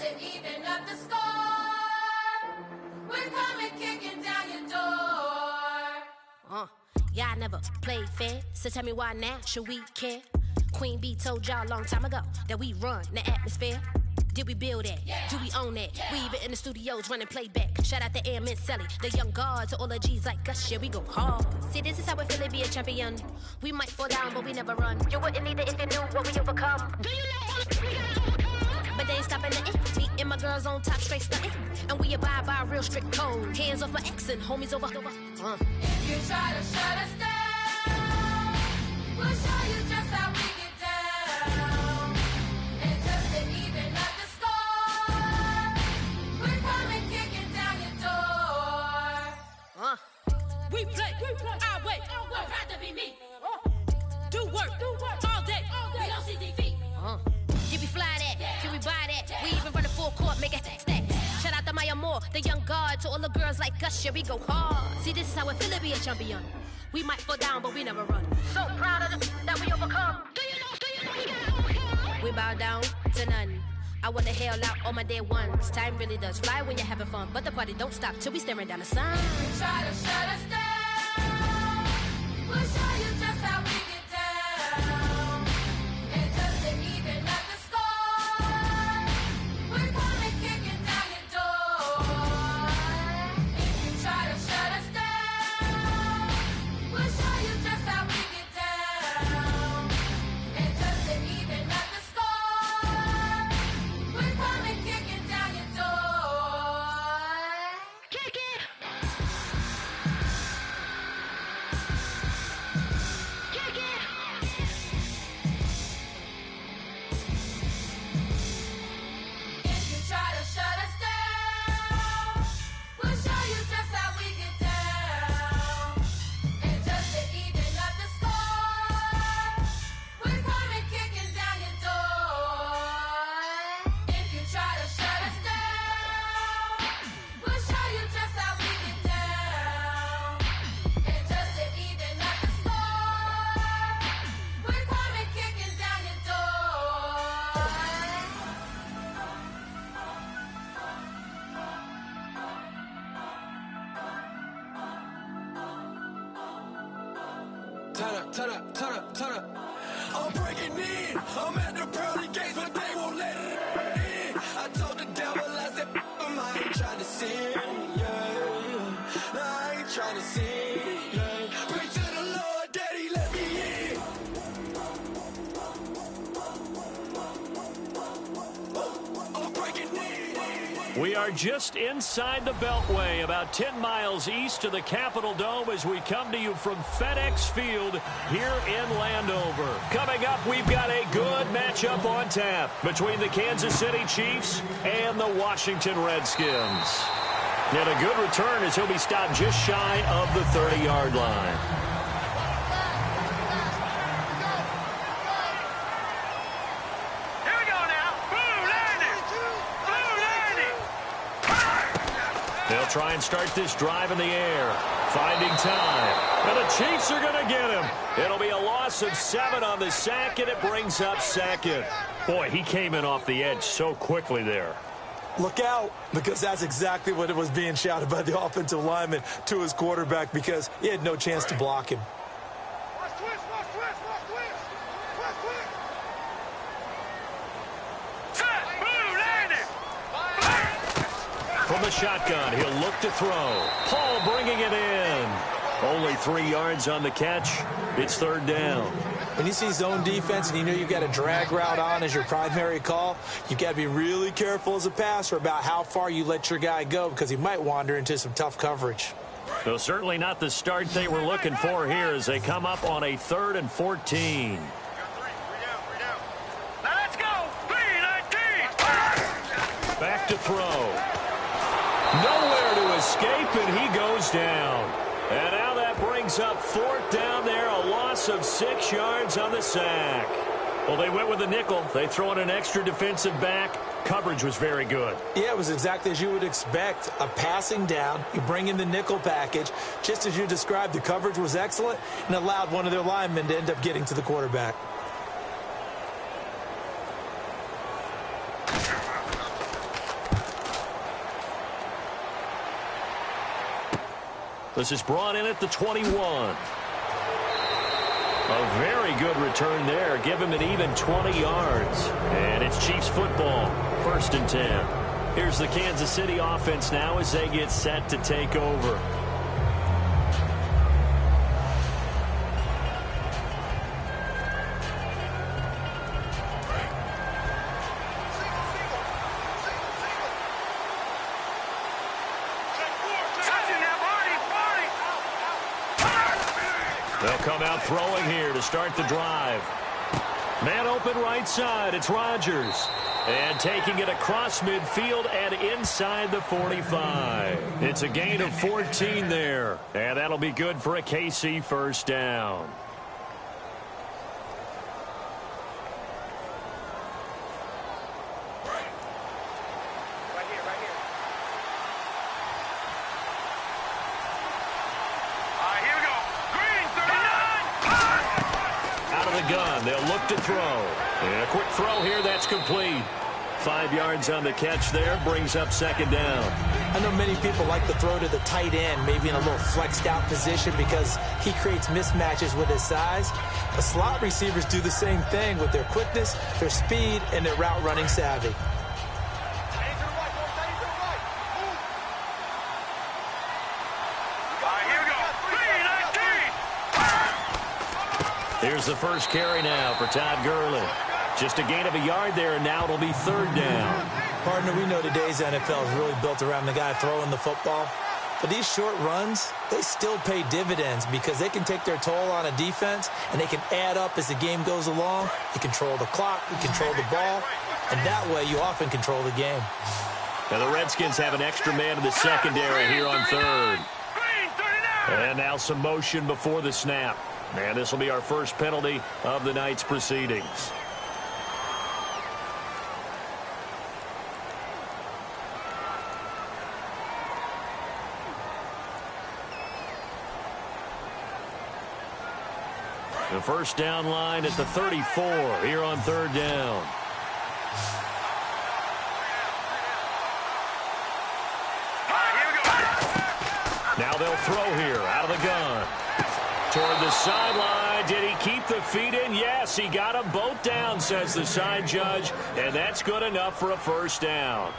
to even up the score. We're coming kicking down your door. Y'all never played fair, so tell me why now should we care? Queen Bee told y'all a long time ago that we run the atmosphere. Did we build that? Yeah. Do we own that? Yeah. We even in the studios running playback. Shout out to Airman Sally, the young guards, to all the G's like us. Yeah, we go hard. See, this is how we feel to be a champion. We might fall down, but we never run. You wouldn't need it if you knew what we overcome. Do you know all we gotta overcome? But they ain't stopping nothing. Me and my girls on top, straight stunting. And we abide by a real strict code. Hands off my ex and homies over. If you try to shut us down, we'll show you just how we get down. And just to even up the score, we're coming kicking down your door. We play our way. I'd rather be me. Do work all day. We don't see defeat. Can we fly that? Yeah. Can we buy that? Yeah. We even run the full court, make it stack. Shout out to Maya Moore, the young guard, to all the girls like us. Yeah, we go hard. See, this is how it feel to be a champion. We might fall down, but we never run. So proud of them that we overcome. Do you know we gotta overcome? We bow down to none. I wanna hail out all my day ones. Time really does fly when you're having fun, but the party don't stop till we staring down the sun. If you try to shut us down, we'll show you just how we get down. And just to even up the score, we're coming kicking down your door. If you try to shut us down, we'll show you just how we get down. And just to even up the score, we're coming kicking down your door. Kick it! Kick it! If you try to shut us down, we'll show you just how we get down. And just to even up the score, we're coming kicking down your door. If you try to shut us down, we'll show you just how we get down. And just to even up the score, we're coming kicking down your door. Turn up. I'm breaking in. I'm at the pearly gates, but they won't let it in. I told the devil, I said, I ain't trying to sin, yeah. No, I ain't trying to sin, yeah. Pray to the Lord, Daddy, let me in. I'm breaking in. We are just inside the Beltway, about 10 miles east of the Capitol Dome as we come to you from FedEx Field here in Landover. Coming up, we've got a good matchup on tap between the Kansas City Chiefs and the Washington Redskins. And a good return as he'll be stopped just shy of the 30-yard line. They'll try and start this drive in the air. Finding time. And the Chiefs are going to get him. It'll be a loss of 7 on the sack, and it brings up second. Boy, he came in off the edge so quickly there. Look out, because that's exactly what it was being shouted by the offensive lineman to his quarterback, because he had no chance to block him. From the shotgun, he'll look to throw. Paul bringing it in. Only 3 yards on the catch. It's third down. When you see zone defense and you know you've got a drag route on as your primary call, you've got to be really careful as a passer about how far you let your guy go, because he might wander into some tough coverage. So certainly not the start they were looking for here as they come up on a 3rd and 14. Now let's go. 3-19. Back to throw. Nowhere to escape, and he goes down. And now that brings up 4th down there, a loss of 6 yards on the sack. Well, they went with a nickel. They throw in an extra defensive back. Coverage was very good. Yeah, it was exactly as you would expect. A passing down, you bring in the nickel package. Just as you described, the coverage was excellent and allowed one of their linemen to end up getting to the quarterback. This is brought in at the 21. A very good return there. Give him an even 20 yards. And it's Chiefs football. 1st and 10. Here's the Kansas City offense now as they get set to take over. They'll come out throwing here to start the drive. Man open right side. It's Rodgers. And taking it across midfield and inside the 45. It's a gain of 14 there. And that'll be good for a KC first down. Gun. They'll look to throw. And a quick throw here. That's complete. 5 yards on the catch there. Brings up 2nd down. I know many people like to throw to the tight end, maybe in a little flexed out position because he creates mismatches with his size. The slot receivers do the same thing with their quickness, their speed, and their route running savvy. Here's the first carry now for Todd Gurley. Just a gain of a yard there, and now it'll be 3rd down. Partner, we know today's NFL is really built around the guy throwing the football. But these short runs, they still pay dividends because they can take their toll on a defense, and they can add up as the game goes along. You control the clock, you control the ball, and that way you often control the game. Now the Redskins have an extra man in the secondary here on 3rd. And now some motion before the snap. And this will be our first penalty of the night's proceedings. The first down line at the 34 here on 3rd down. Now they'll throw here out of the gun. Toward the sideline. Did he keep the feet in? Yes, he got them both down, says the side judge. And that's good enough for a first down.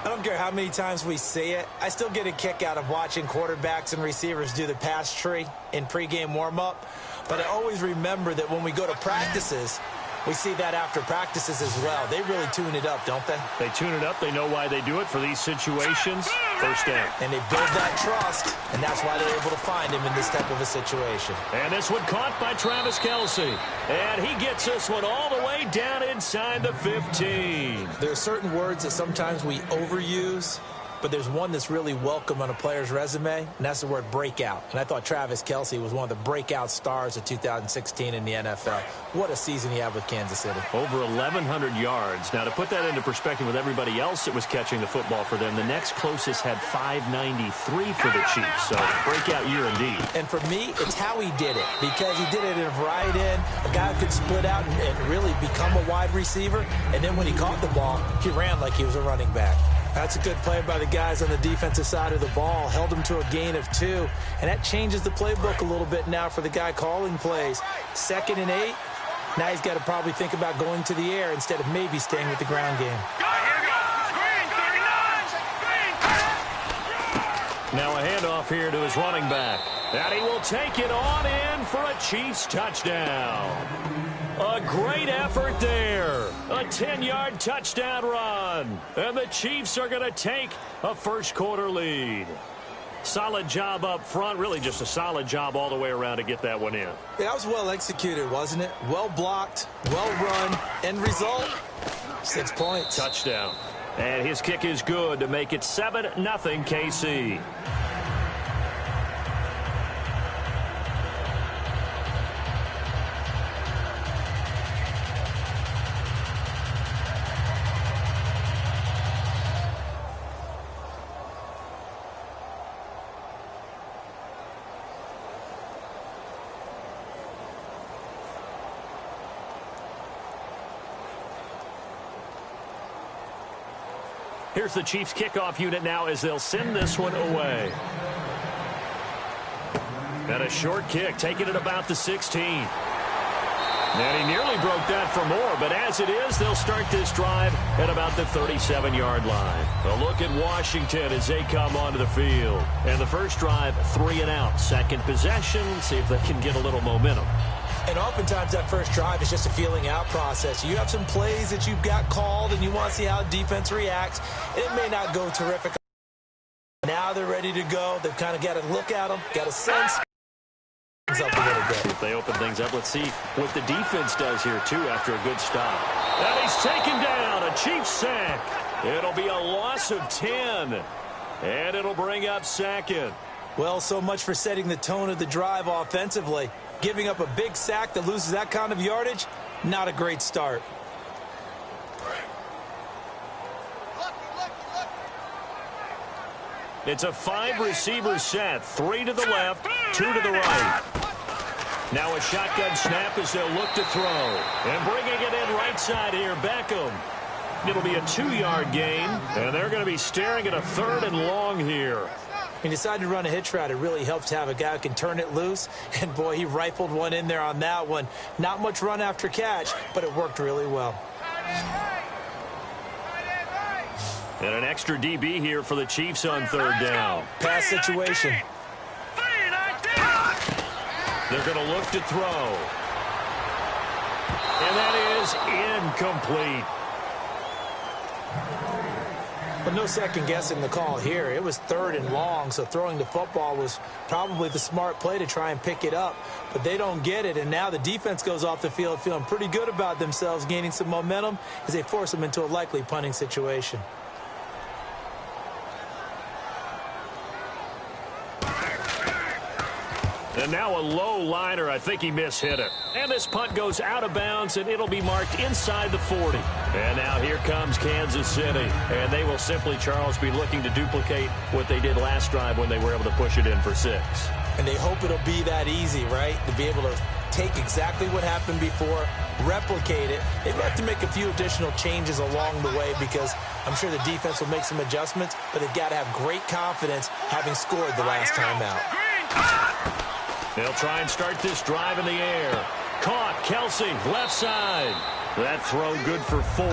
I don't care how many times we see it. I still get a kick out of watching quarterbacks and receivers do the pass tree in pregame warm-up. But I always remember that when we go to practices, we see that after practices as well. They really tune it up, don't they? They tune it up. They know why they do it for these situations. First down. And they build that trust, and that's why they're able to find him in this type of a situation. And this one caught by Travis Kelce. And he gets this one all the way down inside the 15. There are certain words that sometimes we overuse, but there's one that's really welcome on a player's resume, and that's the word breakout. And I thought Travis Kelce was one of the breakout stars of 2016 in the NFL. What a season he had with Kansas City. Over 1,100 yards. Now, to put that into perspective with everybody else that was catching the football for them, the next closest had 593 for the Chiefs. So, breakout year indeed. And for me, it's how he did it, because he did it in a right end. A guy who could split out and really become a wide receiver. And then when he caught the ball, he ran like he was a running back. That's a good play by the guys on the defensive side of the ball. Held him to a gain of 2. And that changes the playbook a little bit now for the guy calling plays. 2nd and 8. Now he's got to probably think about going to the air instead of maybe staying with the ground game. Now a handoff here to his running back. And he will take it on in for a Chiefs touchdown. A great effort there. A 10-yard touchdown run. And the Chiefs are going to take a first-quarter lead. Solid job up front. Really just a solid job all the way around to get that one in. Yeah, that was well executed, wasn't it? Well blocked, well run. End result, 6 points. Touchdown. And his kick is good to make it 7-0 KC. Here's the Chiefs kickoff unit now as they'll send this one away. And a short kick, taking it about the 16. And he nearly broke that for more, but as it is, they'll start this drive at about the 37-yard line. A look at Washington as they come onto the field. And the first drive, 3 and out. Second possession, see if they can get a little momentum. And oftentimes that first drive is just a feeling out process. You have some plays that you've got called and you want to see how defense reacts. It may not go terrific. Now they're ready to go. They've kind of got to look at them, got a sense. Up a little bit. If they open things up, let's see what the defense does here, too, after a good stop. And he's taken down, a Chiefs sack. It'll be a loss of 10, and it'll bring up second. Well, so much for setting the tone of the drive offensively. Giving up a big sack that loses that kind of yardage, not a great start. It's a 5-receiver set, 3 to the left, 2 to the right. Now a shotgun snap as they'll look to throw. And bringing it in right side here, Beckham. It'll be a 2-yard gain, and they're going to be staring at a 3rd and long here. He decided to run a hitch route. It really helps to have a guy who can turn it loose. And, boy, he rifled one in there on that one. Not much run after catch, but it worked really well. And an extra DB here for the Chiefs on 3rd down. Pass situation. They're going to look to throw. And that is incomplete. But no second guessing the call here. It was 3rd and long, so throwing the football was probably the smart play to try and pick it up. But they don't get it, and now the defense goes off the field feeling pretty good about themselves, gaining some momentum as they force them into a likely punting situation. And now a low liner. I think he mishit it. And this punt goes out of bounds, and it'll be marked inside the 40. And now here comes Kansas City. And they will simply, Charles, be looking to duplicate what they did last drive when they were able to push it in for 6. And they hope it'll be that easy, right? To be able to take exactly what happened before, replicate it. They have to make a few additional changes along the way because I'm sure the defense will make some adjustments, but they've got to have great confidence having scored the last time out. They'll try and start this drive in the air. Caught, Kelsey, left side. That throw good for 4.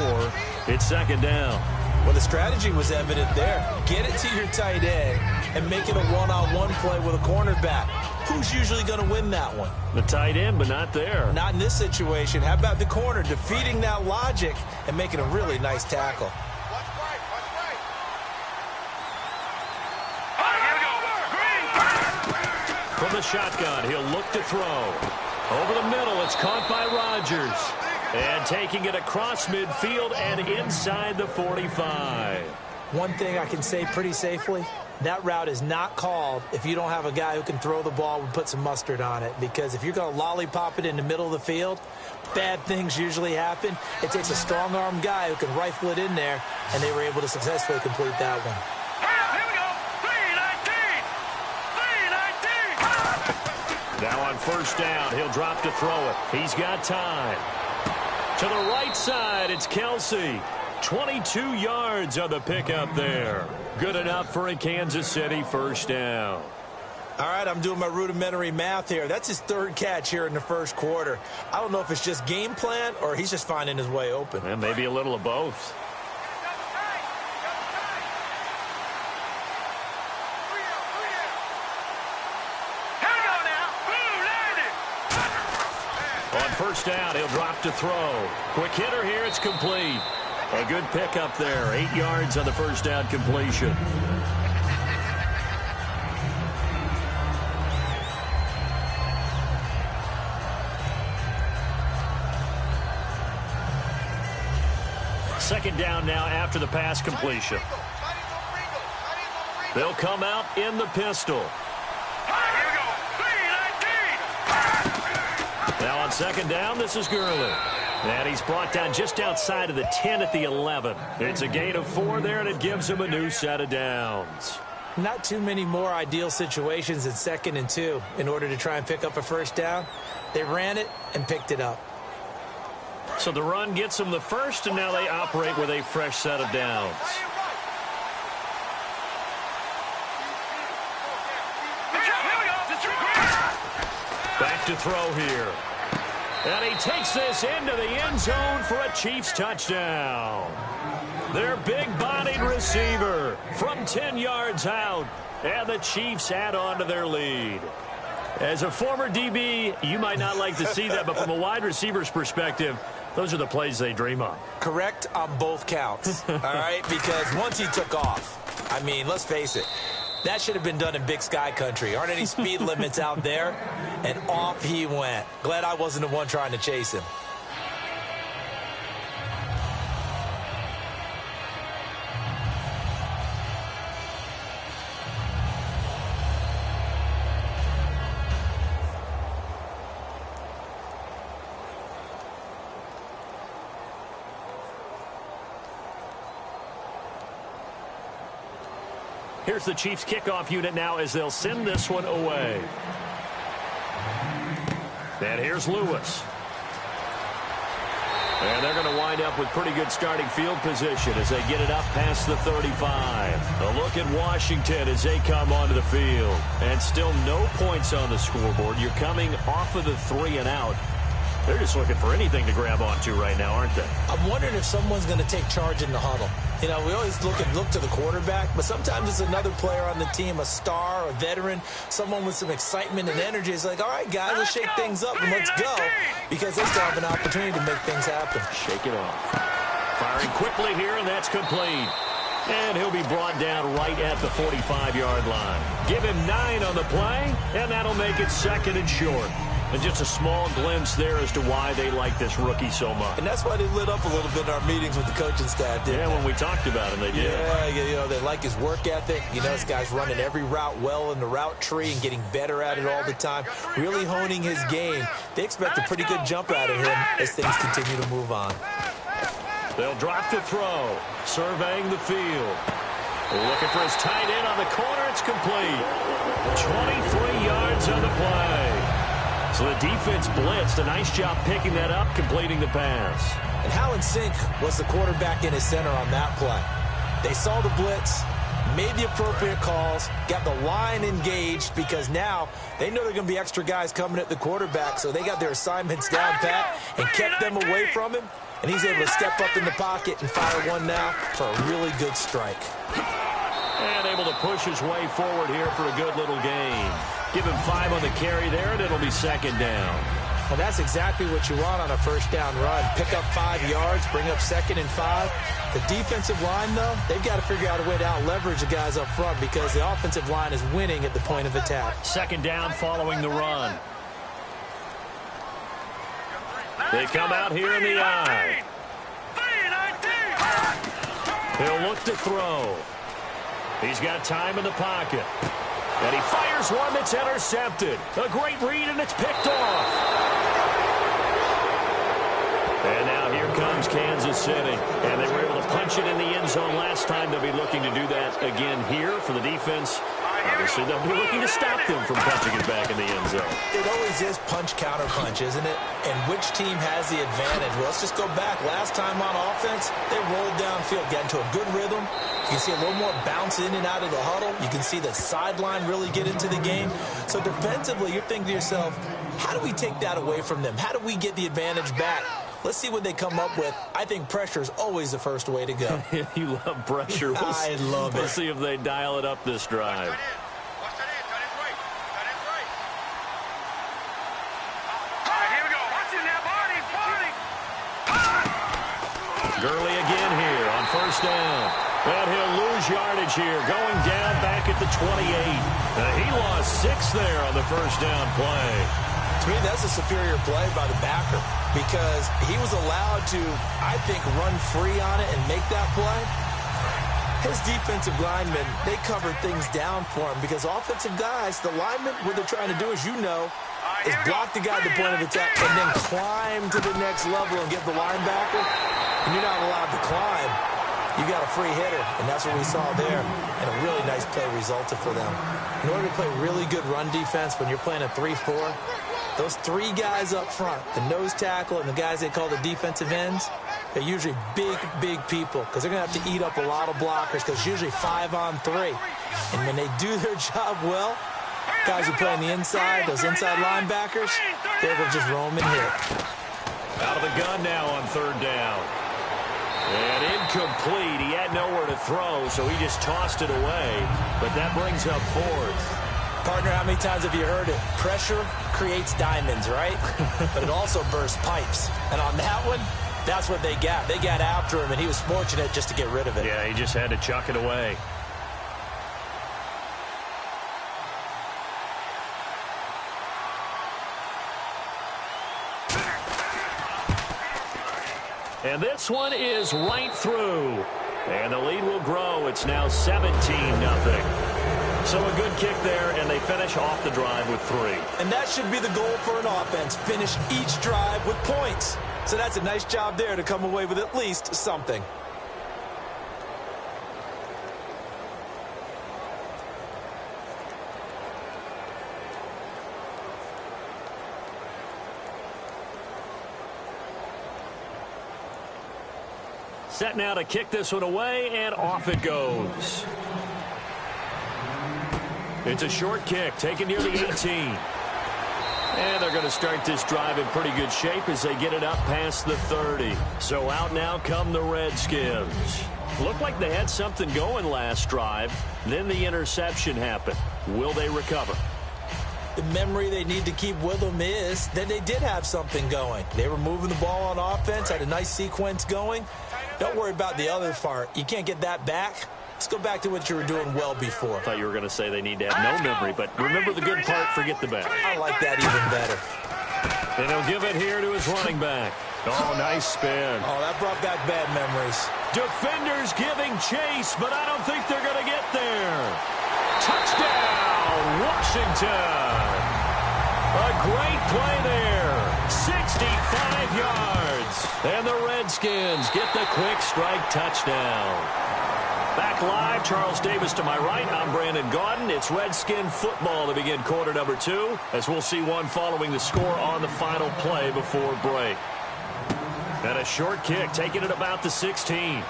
It's 2nd down. Well, the strategy was evident there. Get it to your tight end and make it a one-on-one play with a cornerback. Who's usually going to win that one? The tight end, but not there. Not in this situation. How about the corner defeating that logic and making a really nice tackle? From the shotgun, he'll look to throw. Over the middle, it's caught by Rodgers. And taking it across midfield and inside the 45. One thing I can say pretty safely, that route is not called if you don't have a guy who can throw the ball and put some mustard on it. Because if you're going to lollipop it in the middle of the field, bad things usually happen. It takes a strong-armed guy who can rifle it in there, and they were able to successfully complete that one. Now on 1st down, he'll drop to throw it. He's got time. To the right side, it's Kelsey. 22 yards on the pickup there. Good enough for a Kansas City 1st down. All right, I'm doing my rudimentary math here. That's his 3rd catch here in the 1st quarter. I don't know if it's just game plan or he's just finding his way open. And maybe a little of both. On 1st down, he'll drop to throw. Quick hitter here, it's complete. A good pickup there. 8 yards on the 1st down completion. Second down now after the pass completion. They'll come out in the pistol. Now on 2nd down, this is Gurley. And he's brought down just outside of the 10 at the 11. It's a gain of 4 there, and it gives him a new set of downs. Not too many more ideal situations in 2nd and 2 in order to try and pick up a 1st down. They ran it and picked it up. So the run gets them the 1st, and now they operate with a fresh set of downs. to throw here. And he takes this into the end zone for a Chiefs touchdown. Their big-bodied receiver from 10 yards out. And the Chiefs add on to their lead. As a former DB, you might not like to see that, but from a wide receiver's perspective, those are the plays they dream of. Correct on both counts, all right? Because once he took off, I mean, let's face it, that should have been done in Big Sky country. Aren't any speed limits out there? And off he went. Glad I wasn't the one trying to chase him. Here's the Chiefs kickoff unit now as they'll send this one away. And here's Lewis. And they're going to wind up with pretty good starting field position as they get it up past the 35. A look at Washington as they come onto the field. And still no points on the scoreboard. You're coming off of the 3 and out. They're just looking for anything to grab onto right now, aren't they? I'm wondering if someone's going to take charge in the huddle. You know, we always look to the quarterback, but sometimes it's another player on the team, a star, a veteran, someone with some excitement and energy. It's like, all right, guys, let's shake things up and let's go, because they still have an opportunity to make things happen. Shake it off. Firing quickly here, and that's complete. And he'll be brought down right at the 45-yard line. Give him 9 on the play, and that'll make it 2nd and short. And just a small glimpse there as to why they like this rookie so much. And that's why they lit up a little bit in our meetings with the coaching staff, didn't they? When we talked about him, they did. Yeah, you know, they like his work ethic. You know, this guy's running every route well in the route tree and getting better at it all the time, really honing his game. They expect a pretty good jump out of him as things continue to move on. They'll drop the throw, surveying the field. Looking for his tight end on the corner. It's complete. 23 yards on the play. So the defense blitzed. A nice job picking that up, completing the pass. And how in sync was the quarterback in his center on that play? They saw the blitz, made the appropriate calls, got the line engaged, because now they know there are going to be extra guys coming at the quarterback, so they got their assignments down pat and kept them away from him. And he's able to step up in the pocket and fire one now for a really good strike. And able to push his way forward here for a good little gain. Give him 5 on the carry there, and it'll be 2nd down. Well, that's exactly what you want on a first down run. Pick up 5 yards, bring up 2nd and 5. The defensive line, though, they've got to figure out a way to out-leverage the guys up front, because the offensive line is winning at the point of attack. 2nd down following the run. They come out here in the eye. He'll look to throw. He's got time in the pocket. And he fires one that's intercepted. A great read, and it's picked off. And now here comes Kansas City. And they were able to punch it in the end zone last time. They'll be looking to do that again here for the defense. Obviously, they'll be looking to stop them from punching it back in the end zone. It always is punch-counter-punch, isn't it? And which team has the advantage? Well, let's just go back. Last time on offense, they rolled downfield, got into a good rhythm. You can see a little more bounce in and out of the huddle. You can see the sideline really get into the game. So defensively, you're thinking to yourself, how do we take that away from them? How do we get the advantage back? Let's see what they come up with. I think pressure is always the first way to go. You love pressure. I love it. We'll see if they dial it up this drive. Gurley again here on first down. And he'll lose yardage here, going down back at the 28. He lost 6 there on the first down play. To me, that's a superior play by the backer, because he was allowed to, I think, run free on it and make that play. His defensive linemen, they covered things down for him, because offensive guys, the linemen, what they're trying to do, as you know, is block the guy at the point of attack and then climb to the next level and get the linebacker. And you're not allowed to climb. You got a free hitter, and that's what we saw there. And a really nice play resulted for them. In order to play really good run defense when you're playing a 3-4, those 3 guys up front, the nose tackle and the guys they call the defensive ends, they're usually big, big people, because they're going to have to eat up a lot of blockers, because usually 5 on 3. And when they do their job well, Guys who play on the inside, those inside linebackers, they're going to just roam and hit. Out of the gun now on third down. And incomplete. He had nowhere to throw, so he just tossed it away. But that brings up fourth. Partner, how many times have you heard it? Pressure creates diamonds, right? But it also bursts pipes. And on that one, that's what they got. They got after him, and he was fortunate just to get rid of it. Yeah, he just had to chuck it away. And this one is right through. And the lead will grow. It's now 17-0. So a good kick there, and they finish off the drive with 3. And that should be the goal for an offense. Finish each drive with points. So that's a nice job there to come away with at least something. Set now to kick this one away, and off it goes. It's a short kick, taken near the 18. And they're going to start this drive in pretty good shape as they get it up past the 30. So out now come the Redskins. Looked like they had something going last drive. Then the interception happened. Will they recover? The memory they need to keep with them is that they did have something going. They were moving the ball on offense, had a nice sequence going. Don't worry about the other part. You can't get that back. Let's go back to what you were doing well before. I thought you were going to say they need to have no memory, but remember the good part, forget the bad. I like that even better. And he'll give it here to his running back. Oh, nice spin. Oh, that brought back bad memories. Defenders giving chase, but I don't think they're going to get there. Touchdown, Washington. A great play there. 65 yards. And the Redskins get the quick strike touchdown. Back live, Charles Davis to my right. I'm Brandon Gaudin. It's Redskin football to begin quarter number 2, as we'll see one following the score on the final play before break. And a short kick, taking it about the 16.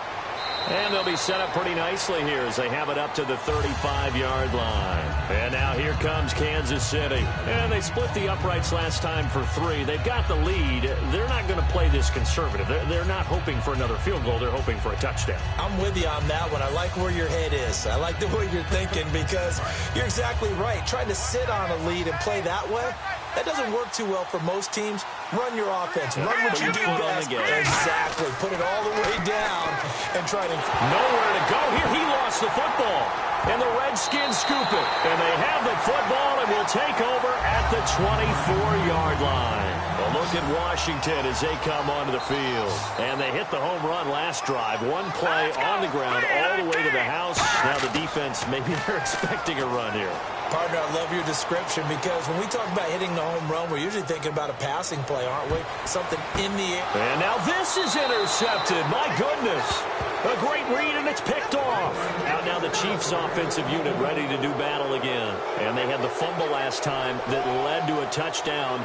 And they'll be set up pretty nicely here as they have it up to the 35-yard line. And now here comes Kansas City. And they split the uprights last time for 3. They've got the lead. They're not going to play this conservative. They're not hoping for another field goal. They're hoping for a touchdown. I'm with you on that one. I like where your head is. I like the way you're thinking because you're exactly right. Trying to sit on a lead and play that way, that doesn't work too well for most teams. Run your offense. Run what you do best. Exactly. Put it all the way down and try to... Nowhere to go here. He lost the football. And the Redskins scoop it. And they have the football and will take over at the 24-yard line. A look at Washington as they come onto the field. And they hit the home run last drive. One play on the ground all the way to the house. Now the defense, maybe they're expecting a run here. Partner, I love your description because when we talk about hitting the home run, we're usually thinking about a passing play, aren't we? Something in the air. And now this is intercepted. My goodness. A great read, and it's picked off. Out now the Chiefs offensive unit ready to do battle again. And they had the fumble last time that led to a touchdown.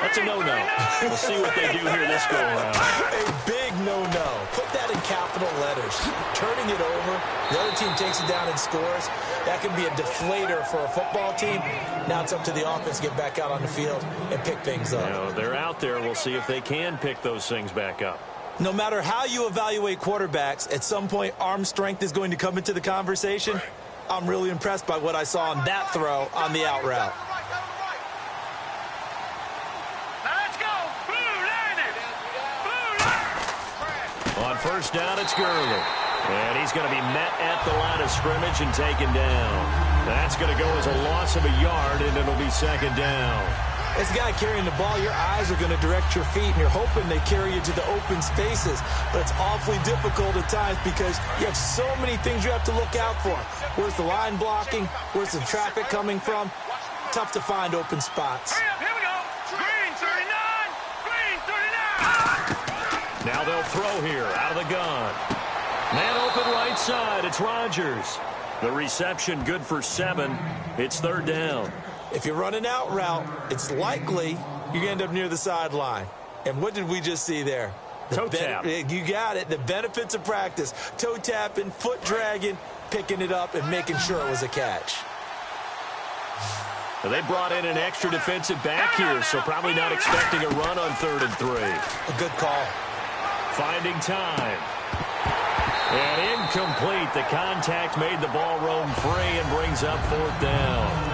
That's a no-no. We'll see what they do here this go-around. A big no-no. Put that in capital letters. Turning it over, the other team takes it down and scores. That can be a deflator for a football team. Now it's up to the offense to get back out on the field and pick things up. You know, they're out there. We'll see if they can pick those things back up. No matter how you evaluate quarterbacks, at some point arm strength is going to come into the conversation. I'm really impressed by what I saw on that throw on the out route. On first down, it's Gurley. And he's going to be met at the line of scrimmage and taken down. That's going to go as a loss of a yard, and it'll be second down. As a guy carrying the ball, your eyes are going to direct your feet, and you're hoping they carry you to the open spaces. But it's awfully difficult at times because you have so many things you have to look out for. Where's the line blocking? Where's the traffic coming from? Tough to find open spots. Here we go. Green 39. Green 39. Now they'll throw here out of the gun. Man open right side. It's Rodgers. The reception good for 7. It's third down. If you run an out route, it's likely you're going to end up near the sideline. And what did we just see there? Toe tap. You got it. The benefits of practice. Toe tapping, foot dragging, picking it up, and making sure it was a catch. Well, they brought in an extra defensive back here, so probably not expecting a run on 3rd and 3. A good call. Finding time. And incomplete. The contact made the ball roam free and brings up 4th down.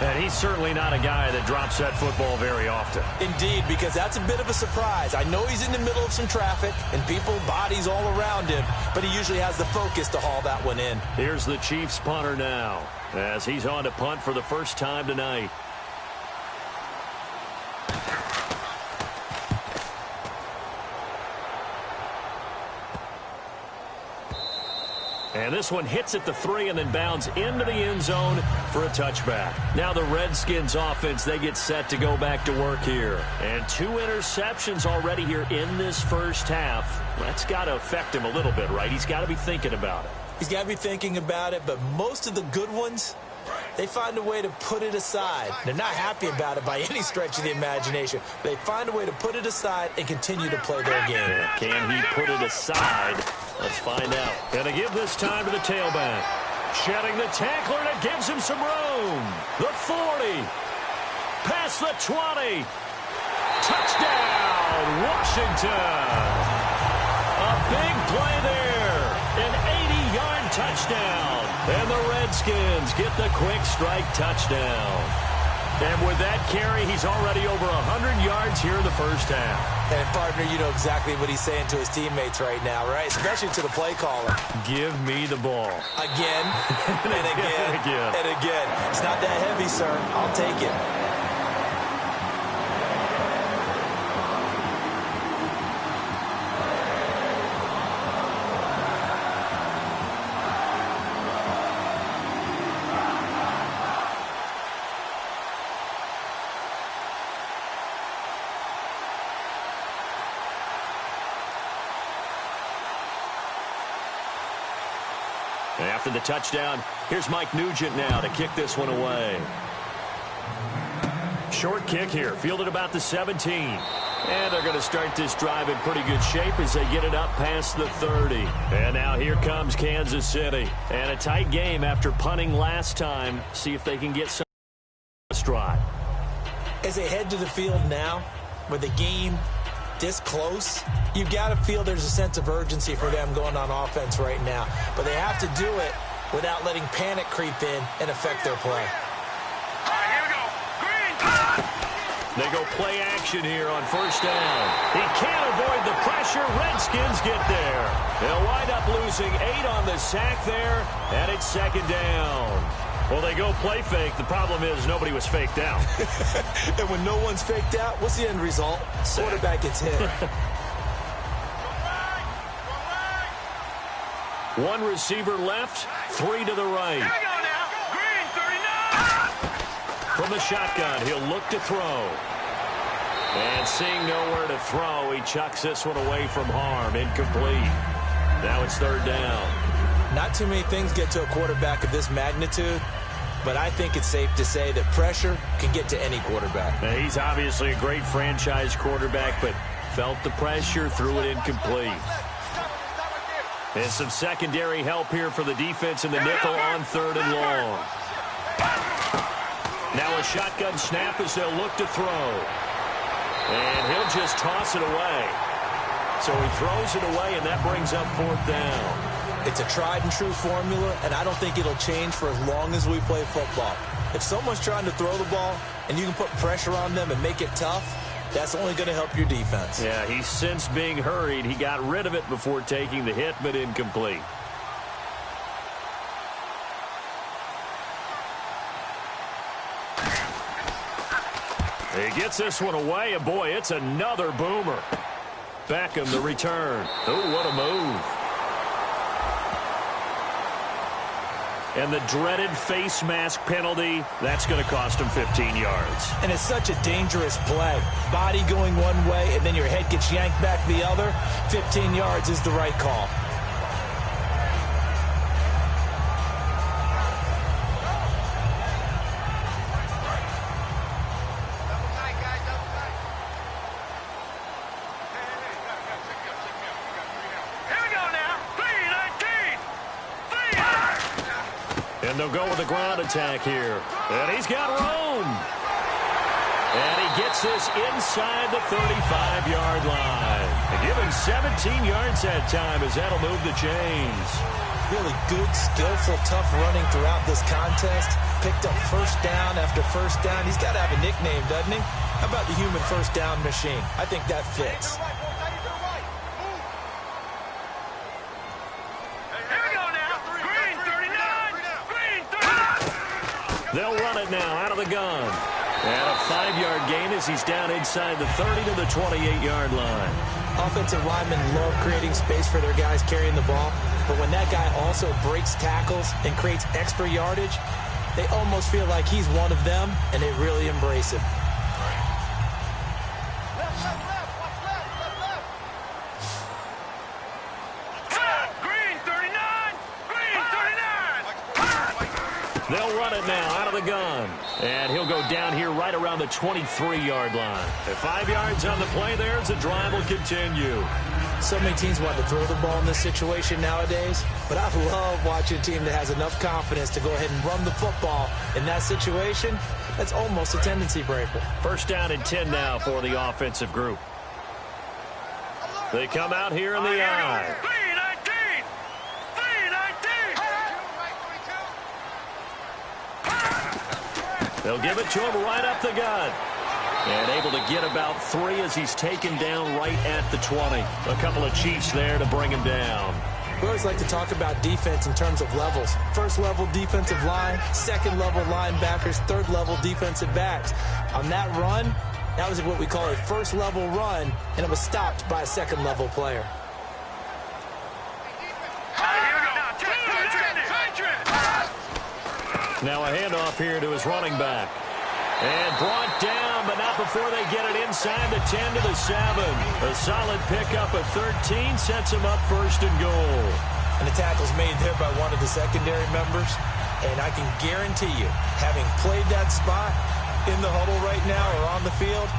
And he's certainly not a guy that drops that football very often. Indeed, because that's a bit of a surprise. I know he's in the middle of some traffic and people, bodies all around him, but he usually has the focus to haul that one in. Here's the Chiefs punter now as he's on to punt for the first time tonight. And this one hits at the 3 and then bounds into the end zone for a touchback. Now the Redskins offense, they get set to go back to work here. And 2 interceptions already here in this first half. That's got to affect him a little bit, right? He's got to be thinking about it. He's got to be thinking about it, but most of the good ones, they find a way to put it aside. They're not happy about it by any stretch of the imagination. They find a way to put it aside and continue to play their game. Yeah, can he put it aside? Let's find out. Gonna give this time to the tailback. Shedding the tackler, and it gives him some room. The 40. Past the 20. Touchdown, Washington. A big play there. An 80-yard touchdown. And the Redskins get the quick strike touchdown. And with that carry, he's already over 100 yards here in the first half. And, partner, you know exactly what he's saying to his teammates right now, right? Especially to the play caller. Give me the ball. Again, and again, and again. It's not that heavy, sir. I'll take it. After the touchdown, here's Mike Nugent now to kick this one away. Short kick here, fielded about the 17. And they're going to start this drive in pretty good shape as they get it up past the 30. And now here comes Kansas City. And a tight game after punting last time. See if they can get some stride. As they head to the field now, with the game this close, you've got to feel there's a sense of urgency for them going on offense right now. But they have to do it without letting panic creep in and affect their play. All right, here we go. Green. They go play action here on first down. He can't avoid the pressure. Redskins get there. They'll wind up losing 8 on the sack there, and it's 2nd down. Well, they go play fake. The problem is nobody was faked out. And when no one's faked out, what's the end result? Quarterback gets hit. One receiver left, 3 to the right. Here we go now. Green, 39. From the shotgun, he'll look to throw. And seeing nowhere to throw, he chucks this one away from harm. Incomplete. Now it's 3rd down. Not too many things get to a quarterback of this magnitude, but I think it's safe to say that pressure can get to any quarterback. Now, he's obviously a great franchise quarterback, but felt the pressure, threw it incomplete. And some secondary help here for the defense in the nickel on 3rd and long. Now a shotgun snap as they'll look to throw. And he'll just toss it away. So he throws it away, and that brings up 4th down. It's a tried-and-true formula, and I don't think it'll change for as long as we play football. If someone's trying to throw the ball and you can put pressure on them and make it tough, that's only going to help your defense. Yeah, he's since being hurried. He got rid of it before taking the hit, but incomplete. He gets this one away, and boy, it's another boomer. Beckham, the return. Oh, what a move. And the dreaded face mask penalty, that's going to cost him 15 yards. And it's such a dangerous play. Body going one way, and then your head gets yanked back the other. 15 yards is the right call. And they'll go with the ground attack here. And he's got room. And he gets this inside the 35-yard line. They give him 17 yards that time as that'll move the chains. Really good, skillful, tough running throughout this contest. Picked up first down after first down. He's got to have a nickname, doesn't he? How about the human first down machine? I think that fits. They'll run it now out of the gun. And a 5-yard gain as he's down inside the 30 to the 28-yard line. Offensive linemen love creating space for their guys carrying the ball. But when that guy also breaks tackles and creates extra yardage, they almost feel like he's one of them, and they really embrace him. They'll run it now out of the gun. And he'll go down here right around the 23-yard line. At 5 yards on the play there as the drive will continue. So many teams want to throw the ball in this situation nowadays, but I love watching a team that has enough confidence to go ahead and run the football. In that situation, that's almost a tendency breaker. First down and 10 now for the offensive group. They come out here in the eye. They'll give it to him right up the gut. And able to get about 3 as he's taken down right at the 20. A couple of Chiefs there to bring him down. We always like to talk about defense in terms of levels. First level defensive line, second level linebackers, third level defensive backs. On that run, that was what we call a first level run, and it was stopped by a second level player. Now a handoff here to his running back. And brought down, but not before they get it inside the 10 to the 7. A solid pickup of 13 sets him up first and goal. And the tackle's made there by one of the secondary members. And I can guarantee you, having played that spot in the huddle right now or on the field,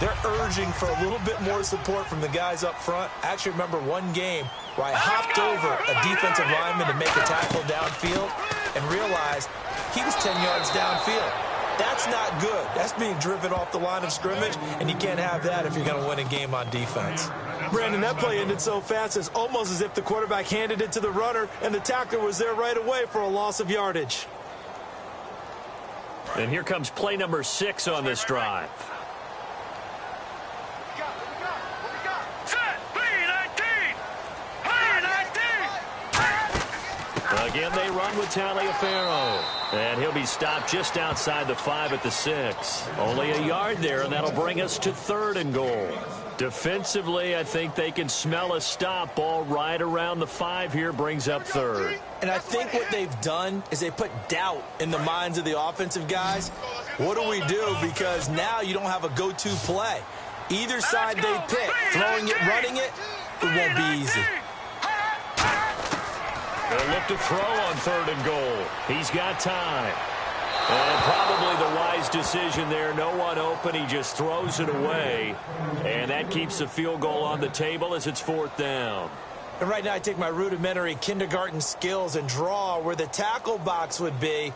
they're urging for a little bit more support from the guys up front. I actually remember one game where I hopped over a defensive lineman to make a tackle downfield and realized he was 10 yards downfield. That's not good. That's being driven off the line of scrimmage, and you can't have that if you're going to win a game on defense. Brandon, that play ended so fast, it's almost as if the quarterback handed it to the runner, and the tackler was there right away for a loss of yardage. And here comes play number 6 on this drive. Again, they run with Taliaferro. And he'll be stopped just outside the 5 at the 6. Only a yard there, and that'll bring us to 3rd and goal. Defensively, I think they can smell a stop. Ball right around the 5 here brings up 3rd. And I think what they've done is they put doubt in the minds of the offensive guys. What do we do? Because now you don't have a go-to play. Either side they pick, throwing it, running it, it won't be easy. They'll look to throw on 3rd and goal. He's got time. And probably the wise decision there. No one open. He just throws it away. And that keeps the field goal on the table as it's 4th down. And right now I take my rudimentary kindergarten skills and draw where the tackle box would be,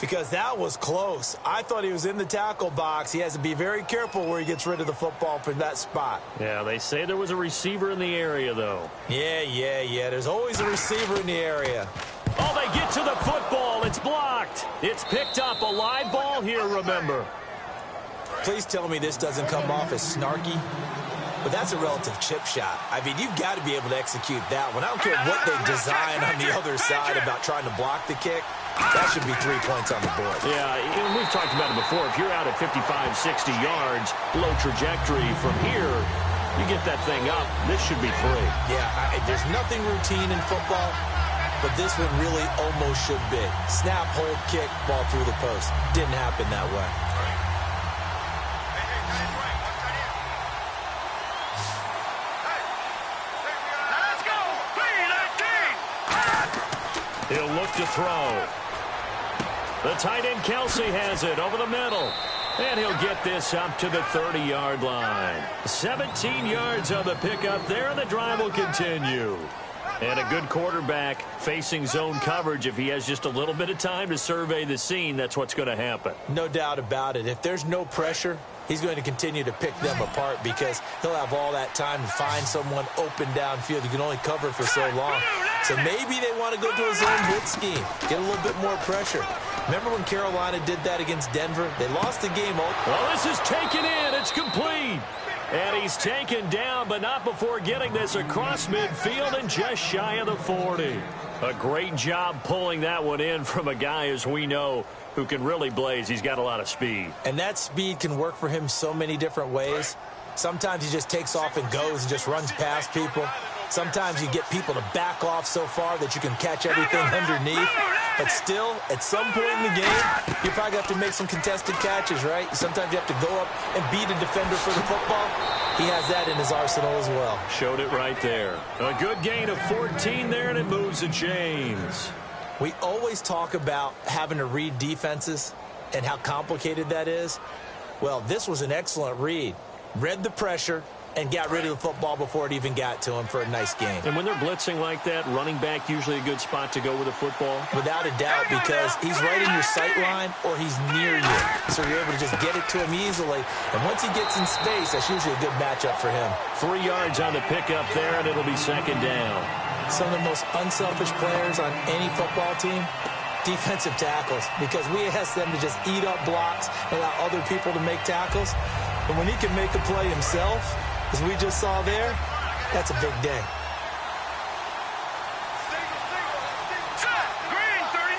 because that was close. I thought he was in the tackle box. He has to be very careful where he gets rid of the football from that spot. Yeah, they say there was a receiver in the area, though. Yeah. There's always a receiver in the area. Oh, they get to the football. It's blocked. It's picked up. A live ball here, remember. Please tell me this doesn't come off as snarky. But that's a relative chip shot. I mean, you've got to be able to execute that one. I don't care what they design on the other side about trying to block the kick. That should be 3 points on the board. Yeah, and we've talked about it before. If you're out at 55, 60 yards, low trajectory from here, you get that thing up. This should be 3. Yeah, there's nothing routine in football, but this one really almost should be. Snap, hold, kick, ball through the post. Didn't happen that way. He'll look to throw. The tight end, Kelsey, has it over the middle. And he'll get this up to the 30-yard line. 17 yards on the pickup there, and the drive will continue. And a good quarterback facing zone coverage, if he has just a little bit of time to survey the scene, that's what's going to happen. No doubt about it. If there's no pressure, he's going to continue to pick them apart because he'll have all that time to find someone open downfield. You can only cover for so long. So maybe they want to go to a zone blitz scheme, get a little bit more pressure. Remember when Carolina did that against Denver? They lost the game. Well, this is taken in. It's complete. And he's taken down, but not before getting this across midfield and just shy of the 40. A great job pulling that one in from a guy, as we know, who can really blaze. He's got a lot of speed. And that speed can work for him so many different ways. Sometimes he just takes off and goes and just runs past people. Sometimes you get people to back off so far that you can catch everything underneath. But still, at some point in the game, you probably have to make some contested catches, right? Sometimes you have to go up and beat a defender for the football. He has that in his arsenal as well. Showed it right there. A good gain of 14 there, and it moves the chains. We always talk about having to read defenses and how complicated that is. Well, this was an excellent read. Read the pressure and got rid of the football before it even got to him for a nice game. And when they're blitzing like that, running back usually a good spot to go with a football? Without a doubt, because he's right in your sight line or he's near you. So you're able to just get it to him easily. And once he gets in space, that's usually a good matchup for him. 3 yards on the pickup there, and it'll be second down. Some of the most unselfish players on any football team, defensive tackles, because we ask them to just eat up blocks and allow other people to make tackles. But when he can make a play himself, as we just saw there, that's a big day. Green 39!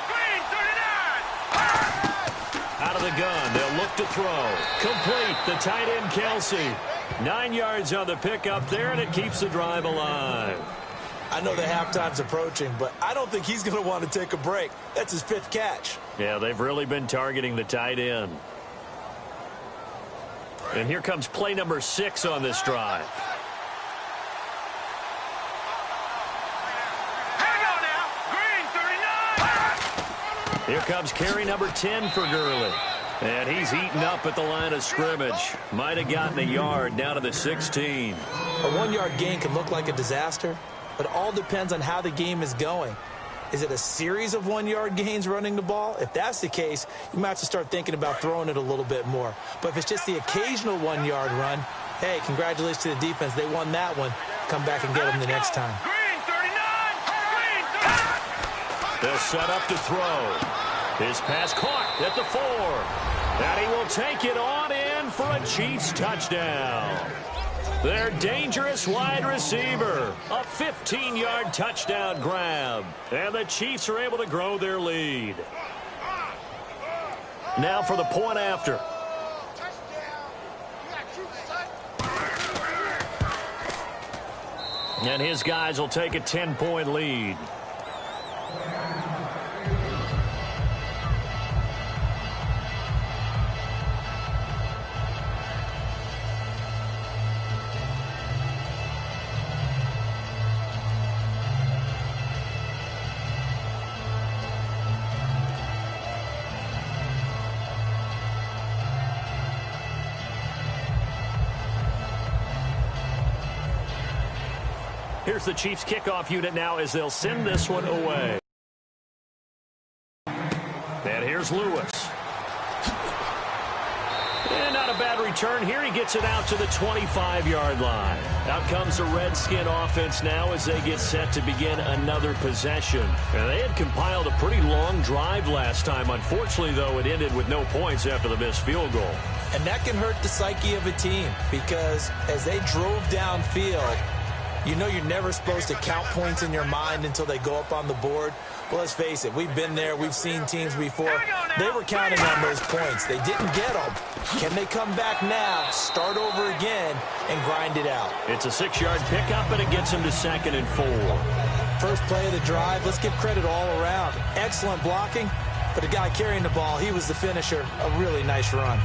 Green 39! Out of the gun, they'll look to throw. Complete, the tight end Kelsey. 9 yards on the pickup there, and it keeps the drive alive. I know the halftime's approaching, but I don't think he's going to want to take a break. That's his 5th catch. Yeah, they've really been targeting the tight end. And here comes play number 6 on this drive. Hang on now! Green 39! Here comes carry number 10 for Gurley. And he's eaten up at the line of scrimmage. Might have gotten a yard down to the 16. A 1-yard gain can look like a disaster, but it all depends on how the game is going. Is it a series of 1-yard gains running the ball? If that's the case, you might have to start thinking about throwing it a little bit more. But if it's just the occasional 1-yard run, hey, congratulations to the defense. They won that one. Come back and get them the next time. Green 39! Green 39! They'll set up to throw. His pass caught at the 4. And he will take it on in for a Chiefs touchdown. Their dangerous wide receiver. A 15-yard touchdown grab. And the Chiefs are able to grow their lead. Now for the point after. And his guys will take a 10-point lead. Here's the Chiefs kickoff unit now as they'll send this one away. And here's Lewis. And not a bad return here. He gets it out to the 25-yard line. Out comes the Redskin offense now as they get set to begin another possession. And they had compiled a pretty long drive last time. Unfortunately, though, it ended with no points after the missed field goal. And that can hurt the psyche of a team because as they drove downfield, you know you're never supposed to count points in your mind until they go up on the board. Well, let's face it, we've been there. We've seen teams before. They were counting on those points. They didn't get them. Can they come back now, start over again, and grind it out? It's a 6-yard pickup, and it gets them to 2nd and 4. First play of the drive, let's give credit all around. Excellent blocking, but the guy carrying the ball, he was the finisher. A really nice run.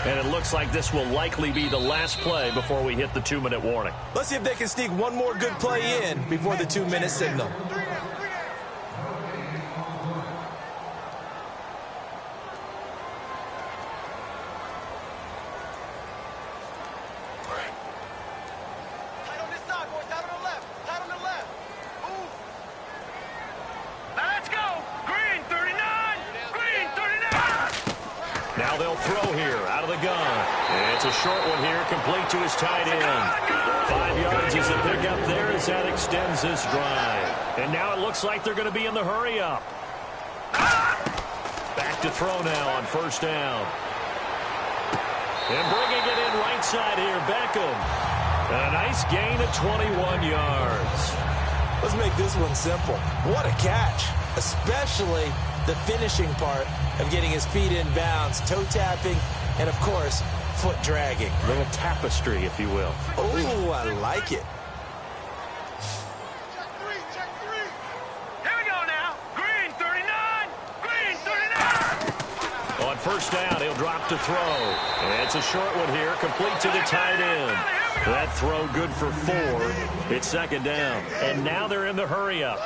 And it looks like this will likely be the last play before we hit the 2-minute warning. Let's see if they can sneak one more good play in before the 2-minute signal. they'll throw here out of the gun. And it's a short one here, complete to his tight end. 5 yards is the pickup there as that extends this drive. And now it looks like they're going to be in the hurry-up. Back to throw now on first down. And bringing it in right side here, Beckham. A nice gain of 21 yards. Let's make this one simple. What a catch, especially the finishing part of getting his feet in bounds, toe tapping, and, of course, foot dragging. A little tapestry, if you will. Oh, I like it. Here we go now. Green 39. Green 39. On first down, he'll drop to throw. And it's a short one here, complete to the tight end. That throw good for 4. It's second down. And now they're in the hurry-up.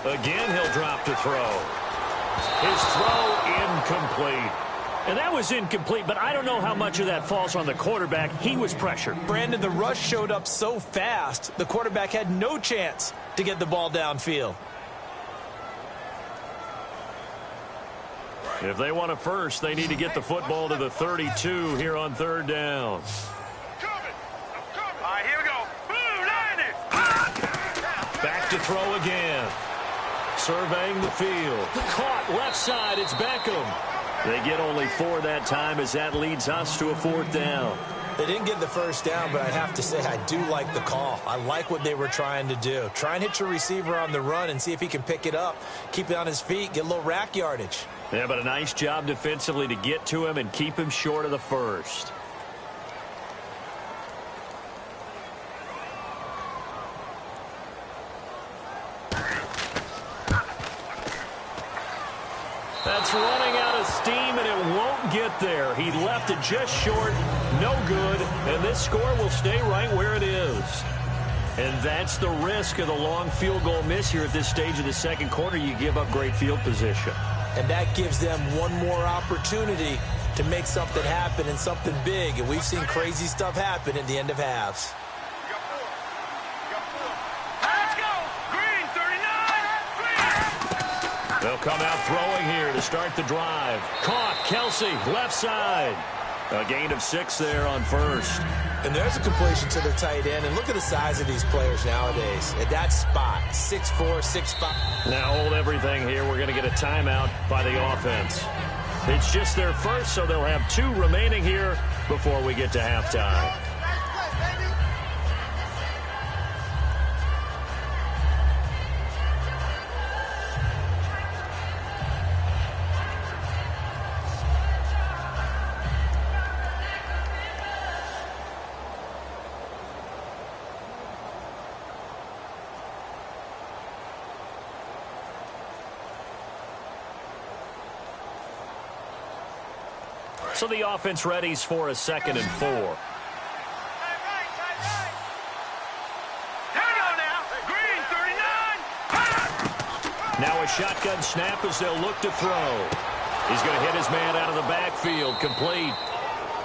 Again, he'll drop to throw. His throw incomplete. And that was incomplete, but I don't know how much of that falls on the quarterback. He was pressured. Brandon, the rush showed up so fast, the quarterback had no chance to get the ball downfield. If they want a first, they need to get the football to the 32 here on third down. All right, here we go. Boom, landed. Back to throw again. Surveying the field. Caught left side. It's Beckham. They get only 4 that time as that leads us to a fourth down. They didn't get the first down, but I have to say I do like the call. I like what they were trying to do. Try and hit your receiver on the run and see if he can pick it up. Keep it on his feet. Get a little rack yardage. Yeah, but a nice job defensively to get to him and keep him short of the first. That's running out of steam, and it won't get there. He left it just short, no good, and this score will stay right where it is. And that's the risk of the long field goal miss here at this stage of the second quarter. You give up great field position. And that gives them one more opportunity to make something happen and something big. And we've seen crazy stuff happen at the end of halves. Let's go. Green 39. Green. They'll come out throwing here to start the drive. Caught. Kelsey, left side. A gain of 6 there on first. And there's a completion to the tight end. And look at the size of these players nowadays. At that spot, 6'4", 6'5". Now hold everything here. We're going to get a timeout by the offense. It's just their first, so they'll have 2 remaining here before we get to halftime. So the offense readies for a 2nd and 4. Here we go now. Green 39. Now a shotgun snap as they'll look to throw. He's going to hit his man out of the backfield, complete.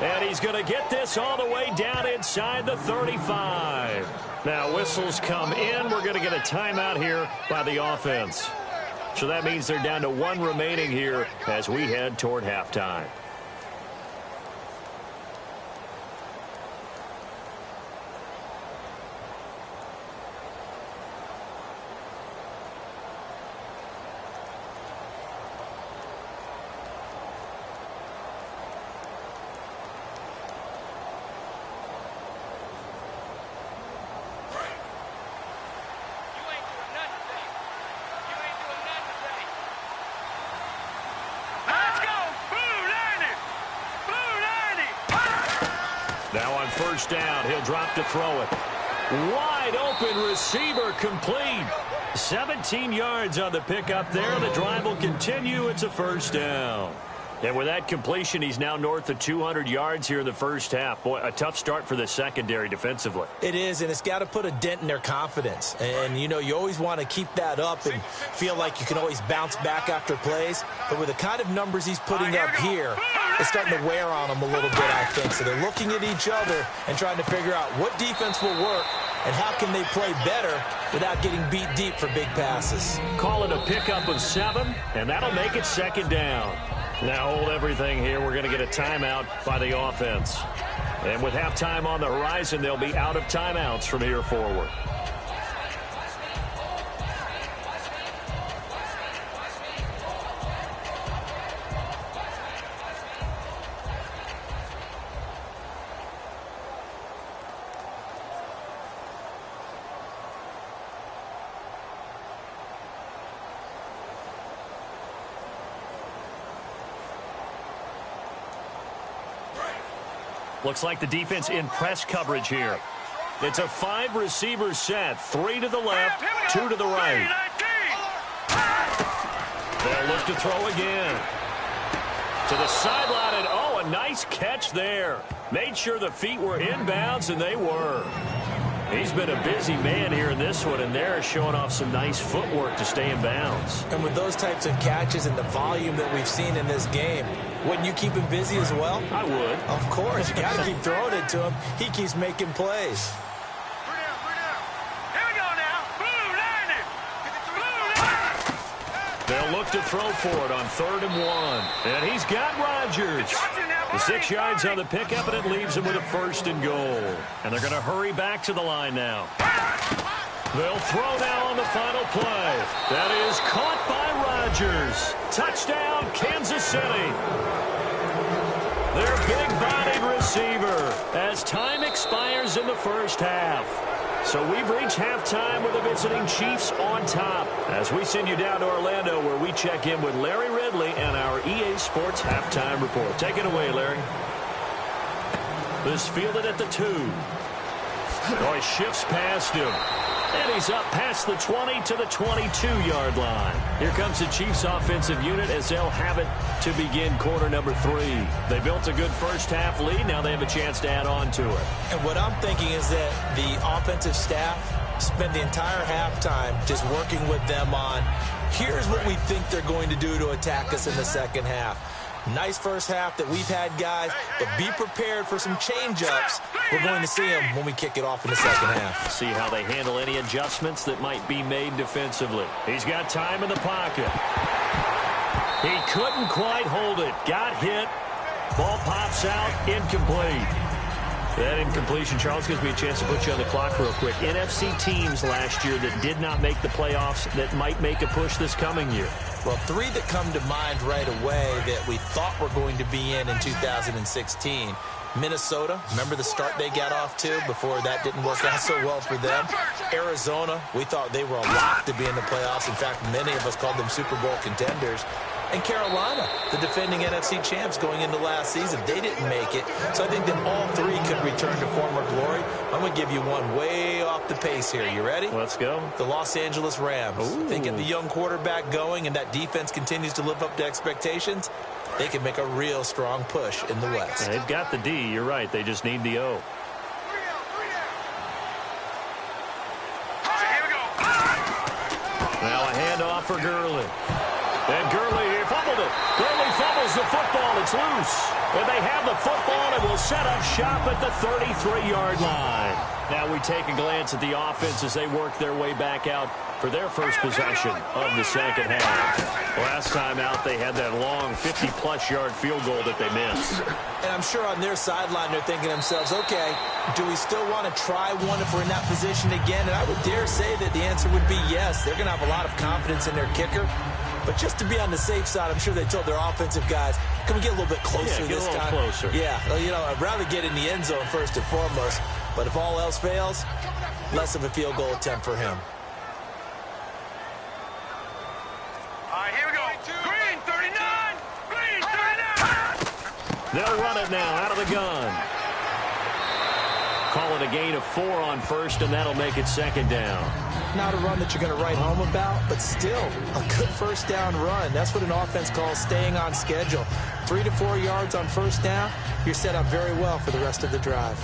And he's going to get this all the way down inside the 35. Now whistles come in. We're going to get a timeout here by the offense. So that means they're down to 1 remaining here as we head toward halftime. Now on first down, he'll drop to throw it. Wide open receiver, complete. 17 yards on the pickup there. The drive will continue. It's a first down. And with that completion, he's now north of 200 yards here in the first half. Boy, a tough start for the secondary defensively. It is, and it's got to put a dent in their confidence. And, you know, you always want to keep that up and feel like you can always bounce back after plays. But with the kind of numbers he's putting up here, it's starting to wear on them a little bit, I think. So they're looking at each other and trying to figure out what defense will work and how can they play better without getting beat deep for big passes. Call it a pickup of 7, and that'll make it 2nd down. Now hold everything here. We're going to get a timeout by the offense. And with halftime on the horizon, they'll be out of timeouts from here forward. Looks like the defense in press coverage here. It's a 5-receiver set. 3 to the left, 2 to the right. They'll look to throw again. To the sideline, and a nice catch there. Made sure the feet were inbounds, and they were. He's been a busy man here in this one, and they're showing off some nice footwork to stay in bounds. And with those types of catches and the volume that we've seen in this game, wouldn't you keep him busy as well? I would. Of course. You got to keep throwing it to him. He keeps making plays. Here we go now. Blue 90. They'll look to throw for it on 3rd and 1. And he's got Rodgers. The 6 yards on the pickup, and it leaves him with a 1st and goal. And they're going to hurry back to the line now. They'll throw now on the final play. That is caught by Rodgers. Touchdown, Kansas City. Their big-bodied receiver as time expires in the first half. So we've reached halftime with the visiting Chiefs on top as we send you down to Orlando where we check in with Larry Ridley and our EA Sports Halftime Report. Take it away, Larry. This fielded at the 2. He shifts past him. And he's up past the 20 to the 22-yard line. Here comes the Chiefs offensive unit as they'll have it to begin quarter number 3. They built a good first half lead. Now they have a chance to add on to it. And what I'm thinking is that the offensive staff spent the entire halftime just working with them on, here's what we think they're going to do to attack us in the second half. Nice first half that we've had, guys, but be prepared for some change-ups. We're going to see them when we kick it off in the second half. See how they handle any adjustments that might be made defensively. He's got time in the pocket. He couldn't quite hold it. Got hit. Ball pops out. Incomplete. That incompletion, Charles, gives me a chance to put you on the clock real quick. NFC teams last year that did not make the playoffs that might make a push this coming year. Well, 3 that come to mind right away that we thought were going to be in 2016. Minnesota, remember the start they got off to before that didn't work out so well for them. Arizona, we thought they were a lock to be in the playoffs. In fact, many of us called them Super Bowl contenders. And Carolina, the defending NFC champs going into last season, they didn't make it. So I think that all 3 could return to former glory. I'm going to give you one way off the pace here. You ready? Let's go. The Los Angeles Rams. Ooh. They get the young quarterback going, and that defense continues to live up to expectations. They can make a real strong push in the West. They've got the D. You're right. They just need the O. All right, here we go. Now a handoff for Gurley. And Gurley here fumbled it. Gurley fumbles the football. It's loose. And they have the football and will set up shop at the 33-yard line. Now we take a glance at the offense as they work their way back out for their first possession of the second half. Last time out, they had that long 50-plus yard field goal that they missed. And I'm sure on their sideline, they're thinking to themselves, okay, do we still want to try one if we're in that position again? And I would dare say that the answer would be yes. They're going to have a lot of confidence in their kicker. But just to be on the safe side, I'm sure they told their offensive guys, can we get a little bit closer this time? Yeah, get a little closer. Yeah, well, you know, I'd rather get in the end zone first and foremost. But if all else fails, less of a field goal attempt for him. All right, here we go. Green 39. Green 39. They'll run it now out of the gun. Call it a gain of 4 on first, and that'll make it second down. Not a run that you're going to write home about, but still a good first down run. That's what an offense calls staying on schedule. 3 to 4 yards on first down, you're set up very well for the rest of the drive.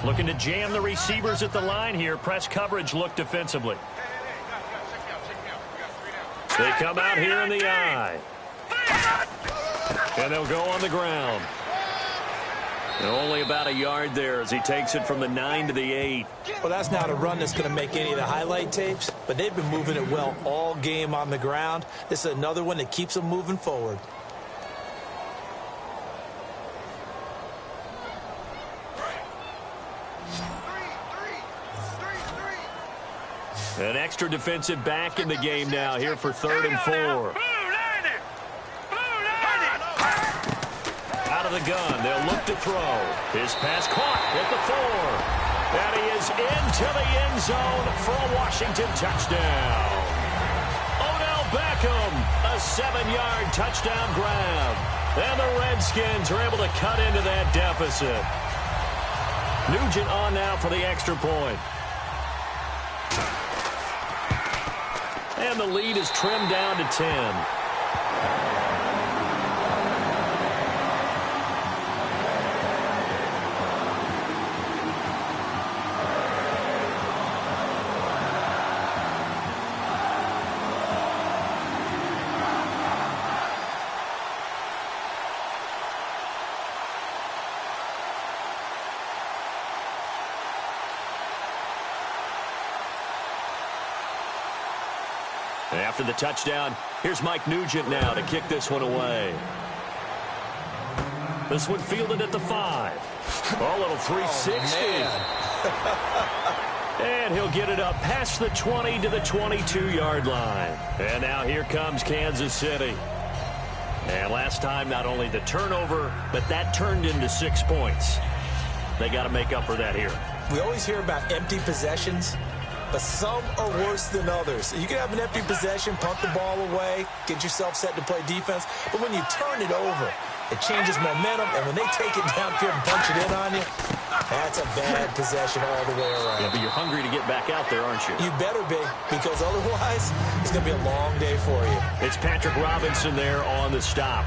Looking to jam the receivers at the line here. Press coverage look defensively. They come out here in the eye. And they'll go on the ground. And only about a yard there as he takes it from the 9 to the 8. Well, that's not a run that's going to make any of the highlight tapes, but they've been moving it well all game on the ground. This is another one that keeps them moving forward. An extra defensive back in the game now here for 3rd and 4. Out of the gun, they'll look to throw. His pass caught at the 4. And he is into the end zone for a Washington touchdown. Odell Beckham, a 7-yard touchdown grab. And the Redskins are able to cut into that deficit. Nugent on now for the extra point. And the lead is trimmed down to 10. After the touchdown, here's Mike Nugent now to kick this one away. This one fielded at the 5. A little 360. And he'll get it up past the 20 to the 22-yard line. And now here comes Kansas City. And last time, not only the turnover, but that turned into 6 points. They got to make up for that here. We always hear about empty possessions, but some are worse than others. You can have an empty possession, punt the ball away, get yourself set to play defense, but when you turn it over, it changes momentum, and when they take it downfield and punch it in on you, that's a bad possession all the way around. Yeah, but you're hungry to get back out there, aren't you? You better be, because otherwise, it's going to be a long day for you. It's Patrick Robinson there on the stop.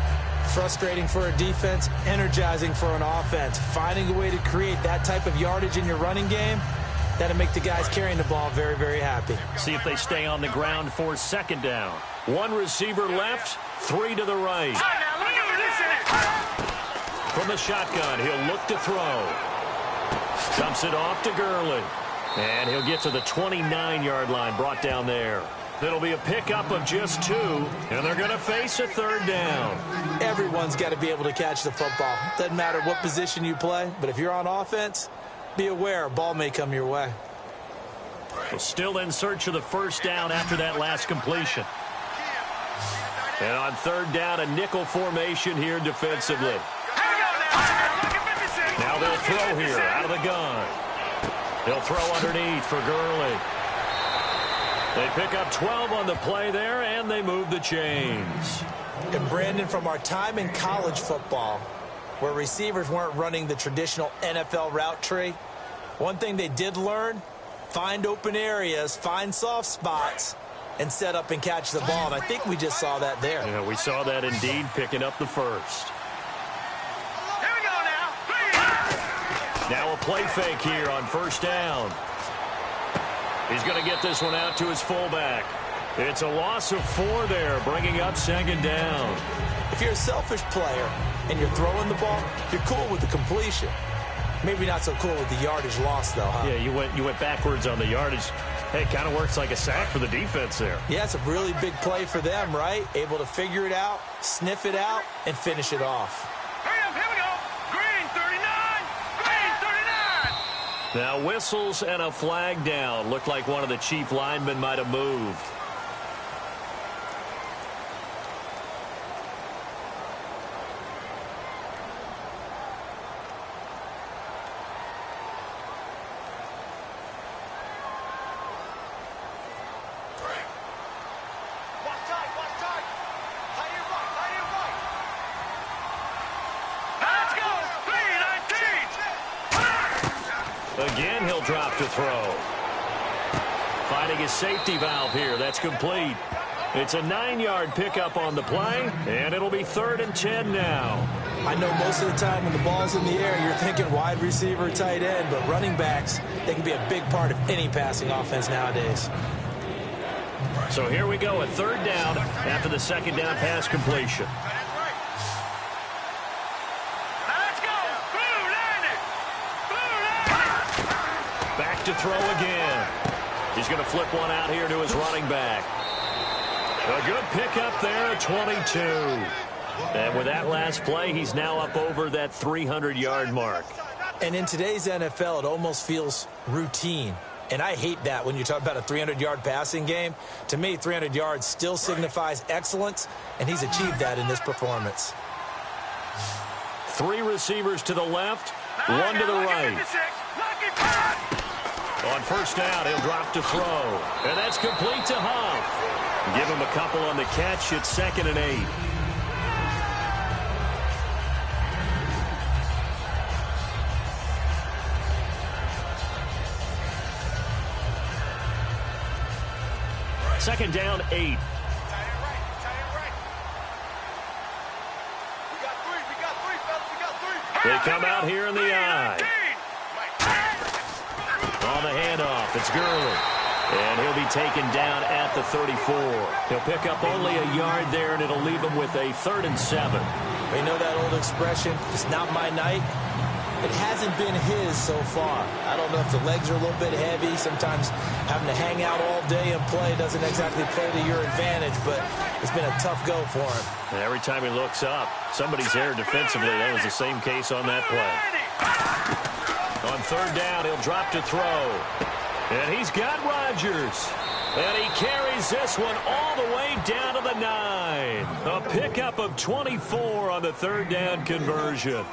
Frustrating for a defense, energizing for an offense. Finding a way to create that type of yardage in your running game, that'll make the guys carrying the ball very, very happy. See if they stay on the ground for 2nd down. 1 receiver left, 3 to the right. From the shotgun, he'll look to throw. Dumps it off to Gurley. And he'll get to the 29-yard line, brought down there. It'll be a pickup of just 2, and they're going to face a 3rd down. Everyone's got to be able to catch the football. Doesn't matter what position you play, but if you're on offense, be aware a ball may come your way. Well, still in search of the 1st down after that last completion. And on 3rd down, a nickel formation here defensively. Now they'll throw here out of the gun. They'll throw underneath for Gurley. They pick up 12 on the play there, and they move the chains. And Brandon, from our time in college football, where receivers weren't running the traditional NFL route tree, one thing they did learn, find open areas, find soft spots, and set up and catch the ball. And I think we just saw that there. Yeah, we saw that indeed, picking up the 1st. Here we go now. Now a play fake here on 1st down. He's going to get this one out to his fullback. It's a loss of 4 there, bringing up 2nd down. If you're a selfish player and you're throwing the ball, you're cool with the completion. Maybe not so cool with the yardage loss, though, huh? Yeah, you went backwards on the yardage. Hey, it kind of works like a sack for the defense there. Yeah, it's a really big play for them, right? Able to figure it out, sniff it out, and finish it off. Hurry up, here we go. Green 39. Green 39. Now whistles and a flag down. Looked like one of the chief linemen might have moved. Again, he'll drop to throw. Finding his safety valve here. That's complete. It's a 9-yard pickup on the play, and it'll be 3rd and 10 now. I know most of the time when the ball's in the air, you're thinking wide receiver, tight end, but running backs, they can be a big part of any passing offense nowadays. So here we go, a 3rd down after the 2nd down pass completion. Let's go. Blue to throw again. He's going to flip one out here to his running back. A good pickup there at 22. And with that last play, he's now up over that 300-yard mark. And in today's NFL, it almost feels routine. And I hate that when you talk about a 300-yard passing game. To me, 300 yards still signifies excellence, and he's achieved that in this performance. 3 receivers to the left, 1 to the right. On first down, he'll drop to throw. And that's complete to Huff. Give him a couple on the catch. It's 2nd and 8. Second down, 8. They come out here in the eye. On the handoff, it's Gurley. And he'll be taken down at the 34. He'll pick up only a yard there, and it'll leave him with a 3rd and 7. You know that old expression, it's not my night? It hasn't been his so far. I don't know if the legs are a little bit heavy. Sometimes having to hang out all day and play doesn't exactly play to your advantage, but it's been a tough go for him. And every time he looks up, somebody's there defensively. That was the same case on that play. On 3rd down, he'll drop to throw. And he's got Rodgers. And he carries this one all the way down to the 9. A pickup of 24 on the 3rd down conversion.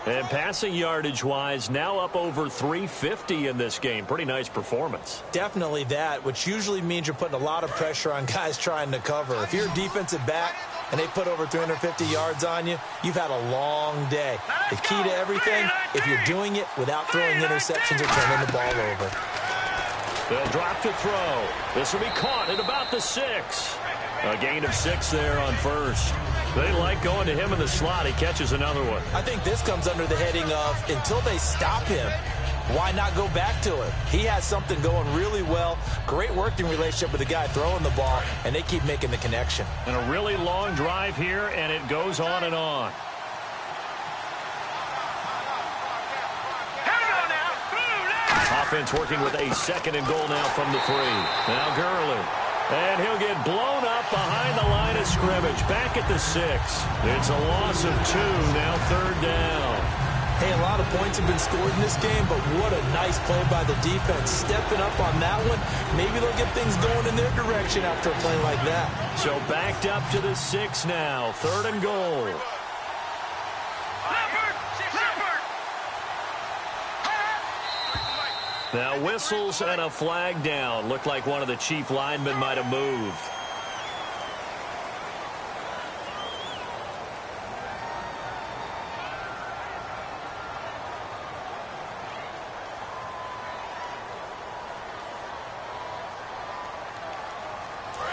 And passing yardage-wise, now up over 350 in this game. Pretty nice performance. Definitely that, which usually means you're putting a lot of pressure on guys trying to cover. If you're a defensive back and they put over 350 yards on you, you've had a long day. The key to everything, if you're doing it without throwing interceptions or turning the ball over. They'll drop to throw. This will be caught at about the 6. A gain of 6 there on first. They like going to him in the slot. He catches another one. I think this comes under the heading of until they stop him, why not go back to him? He has something going really well. Great working relationship with the guy throwing the ball, and they keep making the connection. And a really long drive here, and it goes on and on. Offense working with a 2nd and goal now from the 3. Now Gurley. And he'll get blown up behind the line of scrimmage. Back at the 6. It's a loss of 2. Now 3rd down. Hey, a lot of points have been scored in this game, but what a nice play by the defense. Stepping up on that one. Maybe they'll get things going in their direction after a play like that. So backed up to the 6 now. 3rd and goal. Now whistles and a flag down. Looked like one of the chief linemen might have moved.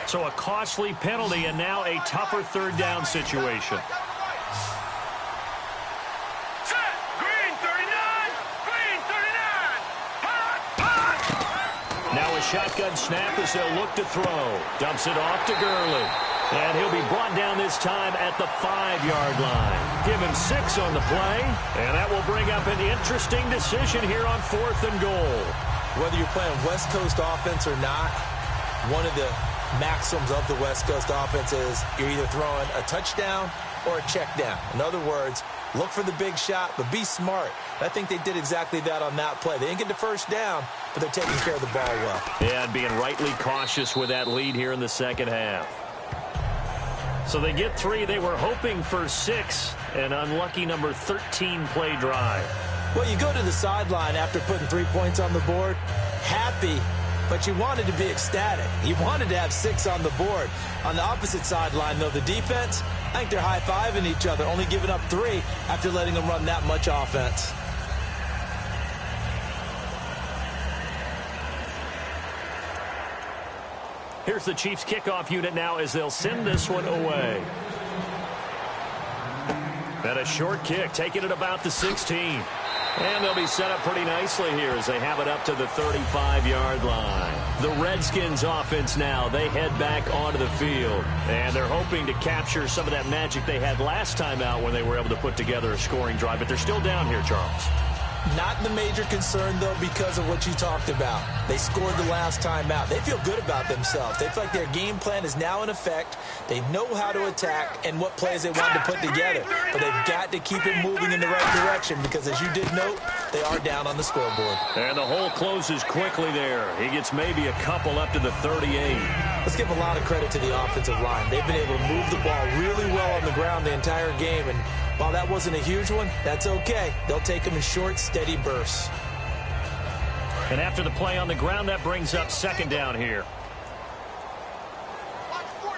So a costly penalty and now a tougher 3rd down situation. Shotgun snap as they'll look to throw. Dumps it off to Gurley. And he'll be brought down this time at the 5-yard line. Give him 6 on the play. And that will bring up an interesting decision here on 4th and goal. Whether you're playing West Coast offense or not, one of the maxims of the West Coast offense is you're either throwing a touchdown or a check down. In other words, look for the big shot, but be smart. I think they did exactly that on that play. They didn't get the first down, but they're taking care of the ball well. Yeah, and being rightly cautious with that lead here in the 2nd half. So they get 3. They were hoping for 6. An unlucky number 13 play drive. Well, you go to the sideline after putting 3 points on the board, happy, but you wanted to be ecstatic. You wanted to have 6 on the board. On the opposite sideline, though, the defense, I think they're high-fiving each other, only giving up 3 after letting them run that much offense. Here's the Chiefs kickoff unit now as they'll send this one away. And a short kick, taking it about the 16. And they'll be set up pretty nicely here as they have it up to the 35-yard line. The Redskins offense now, they head back onto the field. And they're hoping to capture some of that magic they had last time out when they were able to put together a scoring drive. But they're still down here, Charles. Not the major concern, though, because of what you talked about. They scored the last time out. They feel good about themselves. They feel like their game plan is now in effect. They know how to attack and what plays they want to put together. But they've got to keep it moving in the right direction because, as you did note, they are down on the scoreboard. And the hole closes quickly there. He gets maybe a couple up to the 38. Let's give a lot of credit to the offensive line. They've been able to move the ball really well on the ground the entire game. And while that wasn't a huge one, that's okay. They'll take them in short, steady bursts. And after the play on the ground, that brings up second down here. Watch 14.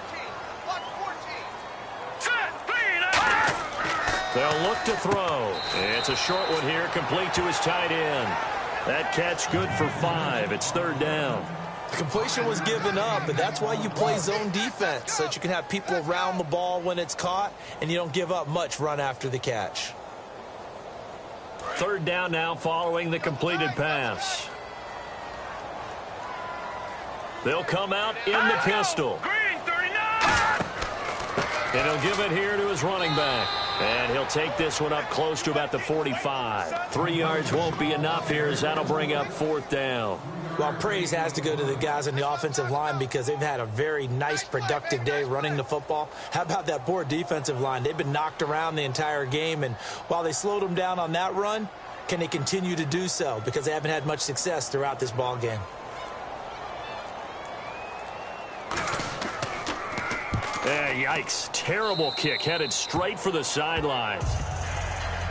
Watch 14. They'll look to throw. It's a short one here, complete to his tight end. That catch good for 5. It's third down. The completion was given up, but that's why you play zone defense, so that you can have people around the ball when it's caught, and you don't give up much run after the catch. Third down now following the completed pass. They'll come out in the pistol. Green 39. And he'll give it here to his running back. And he'll take this one up close to about the 45. 3 yards won't be enough here as that'll bring up fourth down. Well, praise has to go to the guys on the offensive line because they've had a very nice, productive day running the football. How about that poor defensive line? They've been knocked around the entire game, and while they slowed them down on that run, can they continue to do so? Because they haven't had much success throughout this ball game. Yikes. Terrible kick headed straight for the sidelines.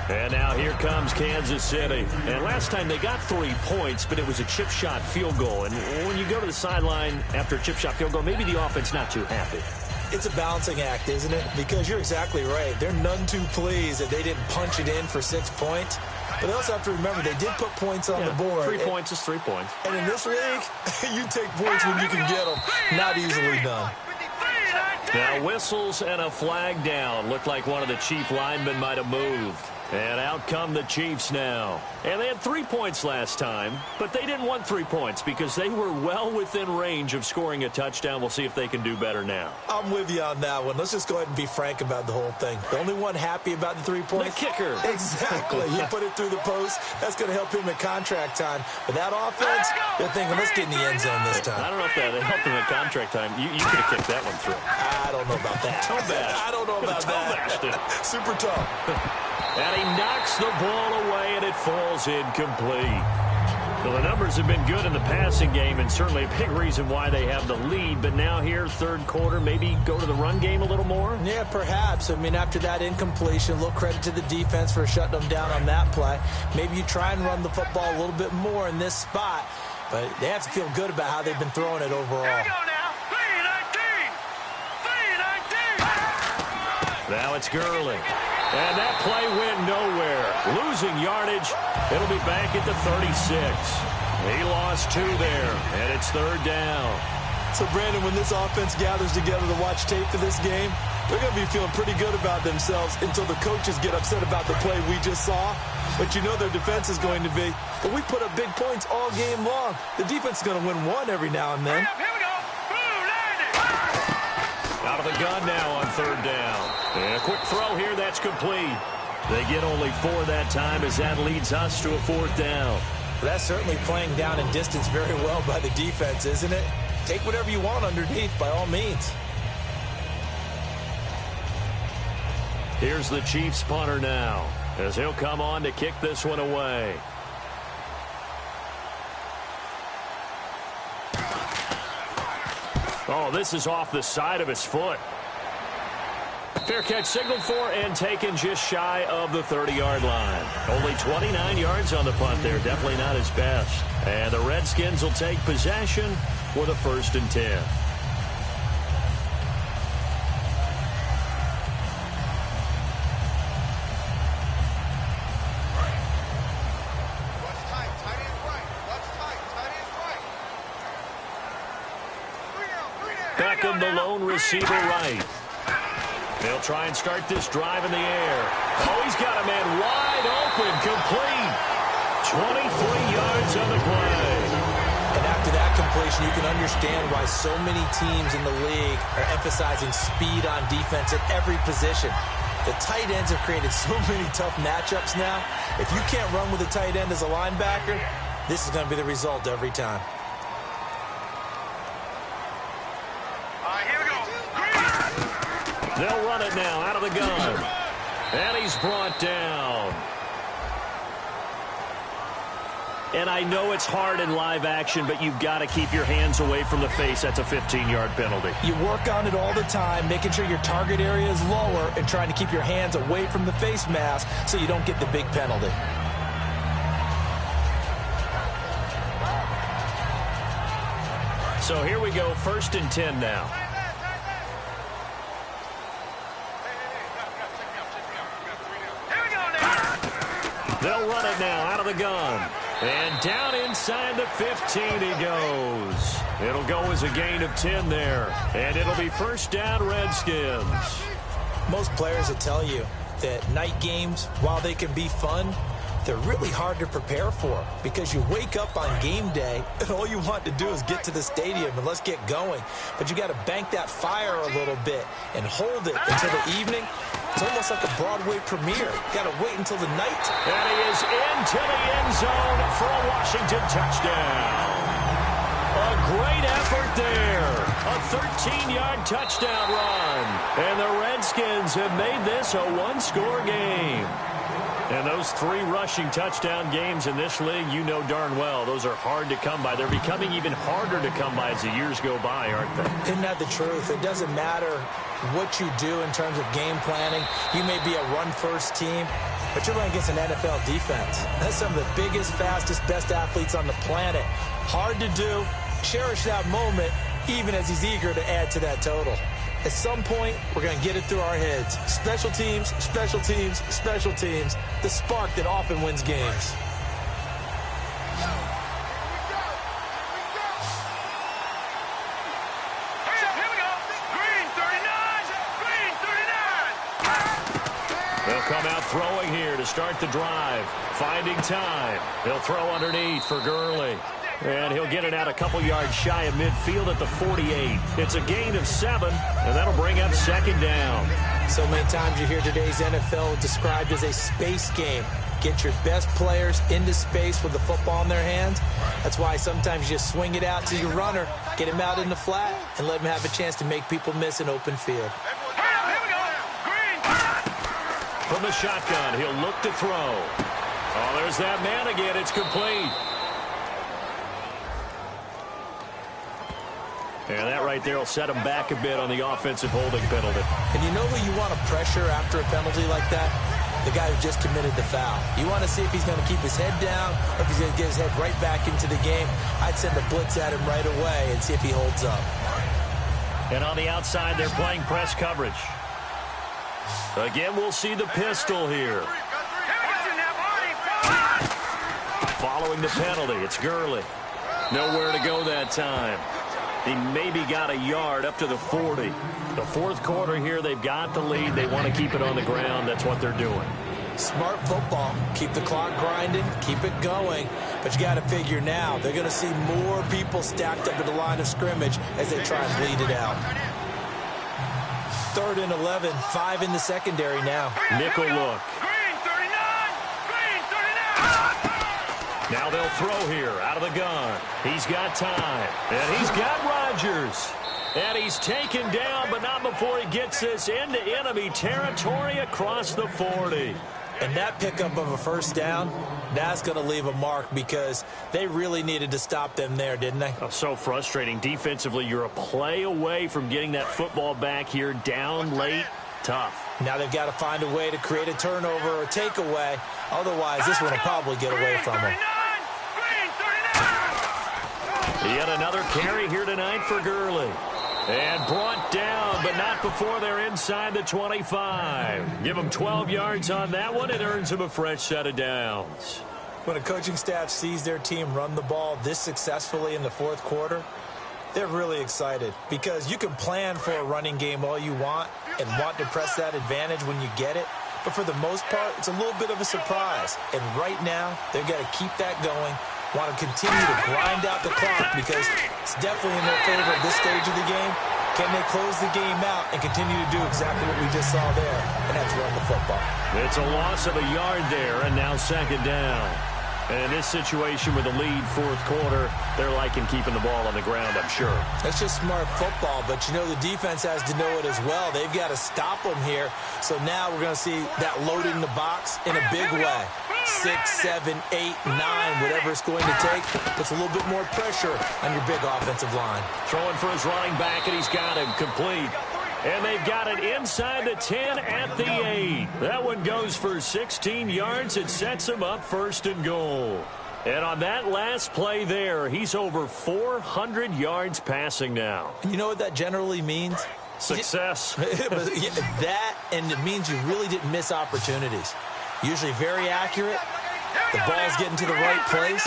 And now here comes Kansas City. And last time they got 3 points, but it was a chip shot field goal. And when you go to the sideline after a chip shot field goal, maybe the offense not too happy. It's a balancing act, isn't it? Because you're exactly right. They're none too pleased that they didn't punch it in for 6 points. But they also have to remember they did put points on the board. 3 points is 3 points. And in this league, you take points when you can get them. Not easily done. Now whistles and a flag down. Looked like one of the Chief linemen might have moved. And out come the Chiefs now. And they had 3 points last time, but they didn't want 3 points because they were well within range of scoring a touchdown. We'll see if they can do better now. I'm with you on that one. Let's just go ahead and be frank about the whole thing. The only one happy about the 3 points? The kicker. Exactly. He put it through the post. That's going to help him at contract time. But that offense, they're thinking, let's get in the end zone this time. I don't know if that helped him at contract time. You could have kicked that one through. I don't know about that. I don't know about that. Super tough. And he knocks the ball away, and it falls incomplete. So the numbers have been good in the passing game, and certainly a big reason why they have the lead. But now here, third quarter, maybe go to the run game a little more? Yeah, perhaps. I mean, after that incompletion, a little credit to the defense for shutting them down on that play. Maybe you try and run the football a little bit more in this spot. But they have to feel good about how they've been throwing it overall. Here we go now. 3-19. 3-19. Now it's Gurley. And that play went nowhere. Losing yardage. It'll be back at the 36. He lost 2 there, and it's third down. So, Brandon, when this offense gathers together to watch tape for this game, they're going to be feeling pretty good about themselves until the coaches get upset about the play we just saw. But you know their defense is going to be, but we put up big points all game long. The defense is going to win one every now and then. Here we go. Boom, landed. Out of the gun now on third down. And a quick throw here, that's complete. They get only 4 that time as that leads us to a fourth down. That's certainly playing down in distance very well by the defense, isn't it? Take whatever you want underneath by all means. Here's the Chiefs punter now as he'll come on to kick this one away. Oh, this is off the side of his foot. Fair catch signaled for and taken just shy of the 30-yard line. Only 29 yards on the punt there. Definitely not his best. And the Redskins will take possession with a 1st and 10. Beckham, the lone receiver right. They'll try and start this drive in the air. Oh, he's got a man wide open, complete. 23 yards on the play. And after that completion, you can understand why so many teams in the league are emphasizing speed on defense at every position. The tight ends have created so many tough matchups now. If you can't run with a tight end as a linebacker, this is going to be the result every time. Here we go. They'll run it now out of the gun. And he's brought down. And I know it's hard in live action, but you've got to keep your hands away from the face. That's a 15-yard penalty. You work on it all the time, making sure your target area is lower and trying to keep your hands away from the face mask so you don't get the big penalty. So here we go, 1st and 10 now. They'll run it now out of the gun. And down inside the 15 he goes. It'll go as a gain of 10 there. And it'll be 1st down, Redskins. Most players will tell you that night games, while they can be fun, they're really hard to prepare for because you wake up on game day and all you want to do is get to the stadium and let's get going. But you got to bank that fire a little bit and hold it until the evening. It's almost like a Broadway premiere. Got to wait until the night. And he is into the end zone for a Washington touchdown. A great effort there. A 13-yard touchdown run. And the Redskins have made this a one-score game. And those 3 rushing touchdown games in this league, you know darn well, those are hard to come by. They're becoming even harder to come by as the years go by, aren't they? Isn't that the truth? It doesn't matter what you do in terms of game planning. You may be a run-first team, but you're running against an NFL defense. That's some of the biggest, fastest, best athletes on the planet. Hard to do. Cherish that moment, even as he's eager to add to that total. At some point, we're going to get it through our heads. Special teams, special teams, special teams. The spark that often wins games. Here we go. Green 39. Green 39. They'll come out throwing here to start the drive. Finding time. They'll throw underneath for Gurley. And he'll get it out a couple yards shy of midfield at the 48. It's a gain of 7, and that'll bring up 2nd down. So many times you hear today's NFL described as a space game. Get your best players into space with the football in their hands. That's why sometimes you just swing it out to your runner, get him out in the flat, and let him have a chance to make people miss an open field. Here we go. Green. From the shotgun, he'll look to throw. Oh, there's that man again. It's complete. And that right there will set him back a bit on the offensive holding penalty. And you know who you want to pressure after a penalty like that? The guy who just committed the foul. You want to see if he's going to keep his head down or if he's going to get his head right back into the game. I'd send a blitz at him right away and see if he holds up. And on the outside, they're playing press coverage. Again, we'll see the pistol here. Following the penalty, it's Gurley. Nowhere to go that time. He maybe got a yard up to the 40. The 4th quarter here, they've got the lead. They want to keep it on the ground. That's what they're doing. Smart football. Keep the clock grinding. Keep it going. But you got to figure now, they're going to see more people stacked up at the line of scrimmage as they try and bleed it out. 3rd and 11. 5 in the secondary now. Nickel look. Green 39. Green 39. Now they'll throw here out of the gun. He's got time. And he's got Rodgers. And he's taken down, but not before he gets this into enemy territory across the 40. And that pickup of a 1st down, that's going to leave a mark because they really needed to stop them there, didn't they? Oh, so frustrating. Defensively, you're a play away from getting that football back here down late. Tough. Now they've got to find a way to create a turnover or takeaway. Otherwise, this one will probably get away from them. Yet another carry here tonight for Gurley. And brought down, but not before they're inside the 25. Give them 12 yards on that one. It earns them a fresh set of downs. When a coaching staff sees their team run the ball this successfully in the 4th quarter, they're really excited because you can plan for a running game all you want and want to press that advantage when you get it. But for the most part, it's a little bit of a surprise. And right now, they've got to keep that going. Want to continue to grind out the clock because it's definitely in their favor at this stage of the game. Can they close the game out and continue to do exactly what we just saw there, and that's run the football? It's a loss of a yard there, and now second down. And in this situation with the lead fourth quarter, they're liking keeping the ball on the ground, I'm sure. That's just smart football, but you know the defense has to know it as well. They've got to stop them here. So now we're going to see that loading the box in a big way. 6, 7, 8, 9, whatever it's going to take, puts a little bit more pressure on your big offensive line. Throwing for his running back, and he's got him complete. And they've got it inside the 10 at the 8. That one goes for 16 yards. It sets him up first and goal. And on that last play there, he's over 400 yards passing now. You know what that generally means? Success. That, and it means you really didn't miss opportunities. Usually very accurate. The ball's getting to the right place.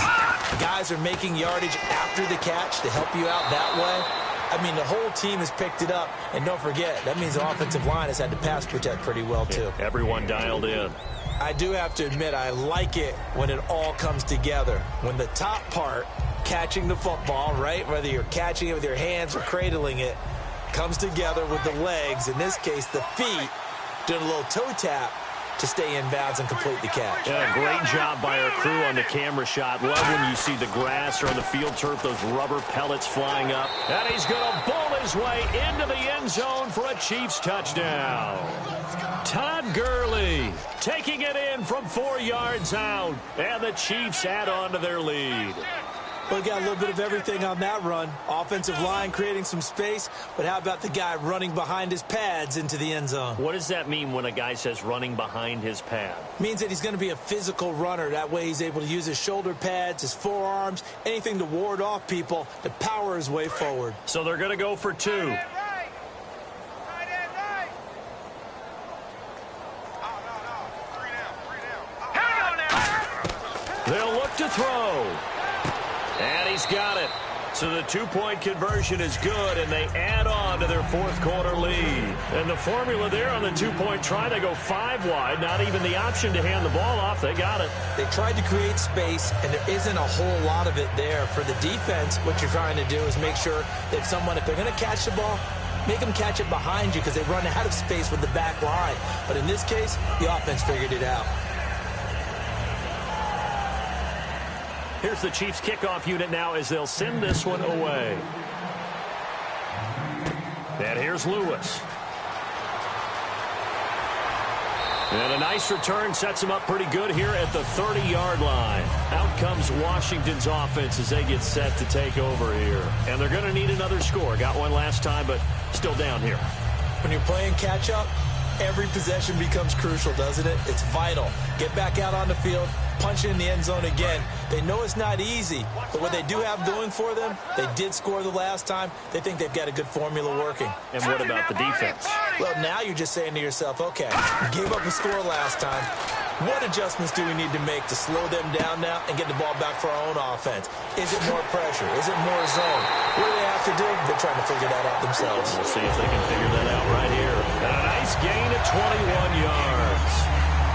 Guys are making yardage after the catch to help you out that way. I mean, the whole team has picked it up. And don't forget, that means the offensive line has had to pass protect pretty well, too. Yeah, everyone dialed in. I do have to admit, I like it when it all comes together. When the top part, catching the football, right, whether you're catching it with your hands or cradling it, comes together with the legs, in this case, the feet, doing a little toe tap to stay in bounds and complete the catch. Yeah, great job by our crew on the camera shot. Love when you see the grass or on the field turf, those rubber pellets flying up. And he's going to bowl his way into the end zone for a Chiefs touchdown. Todd Gurley taking it in from 4 yards out. And the Chiefs add on to their lead. Well, we got a little bit of everything on that run. Offensive line creating some space, but how about the guy running behind his pads into the end zone? What does that mean when a guy says running behind his pad? Means that he's going to be a physical runner. That way he's able to use his shoulder pads, his forearms, anything to ward off people to power his way forward. So they're going to go for 2. They'll look to throw. And he's got it. So the two-point conversion is good, and they add on to their fourth quarter lead. And the formula there on the two-point try, they go 5 wide, not even the option to hand the ball off. They got it. They tried to create space, and there isn't a whole lot of it there. For the defense, what you're trying to do is make sure that someone, if they're going to catch the ball, make them catch it behind you because they run out of space with the back line. But in this case, the offense figured it out. Here's the Chiefs kickoff unit now as they'll send this one away. And here's Lewis. And a nice return sets him up pretty good here at the 30-yard line. Out comes Washington's offense as they get set to take over here. And they're going to need another score. Got one last time, but still down here. When you're playing catch-up, every possession becomes crucial, doesn't it? It's vital. Get back out on the field, punch it in the end zone again. They know it's not easy, but what they do have going for them, they did score the last time. They think they've got a good formula working. And what about the defense? Well, now you're just saying to yourself, okay, we gave up a score last time. What adjustments do we need to make to slow them down now and get the ball back for our own offense? Is it more pressure? Is it more zone? What do they have to do? They're trying to figure that out themselves. We'll see if they can figure that out right here. And a nice gain of 21 yards.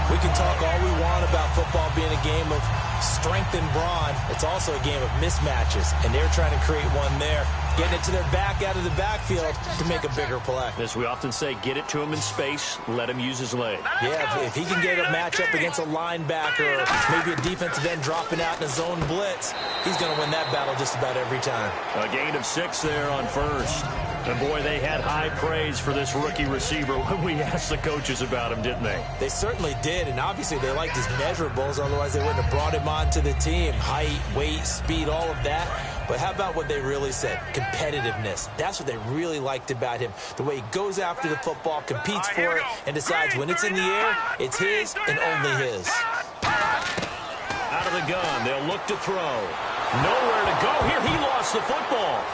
We can talk all we want about football being a game of strength and brawn. It's also a game of mismatches, and they're trying to create one there, getting it to their back out of the backfield to make a bigger play. As we often say, get it to him in space, let him use his leg. Yeah, if he can get a matchup against a linebacker or maybe a defensive end dropping out in a zone blitz, he's going to win that battle just about every time. A gain of 6 there on first. And boy, they had high praise for this rookie receiver when we asked the coaches about him, didn't they? They certainly did, and obviously they liked his measurables, otherwise they wouldn't have brought him onto the team. Height, weight, speed, all of that. But how about what they really said? Competitiveness. That's what they really liked about him. The way he goes after the football, competes for it, and decides when it's in the air, it's his and only his. Out of the gun, they'll look to throw. Nowhere to go here. He lost the football.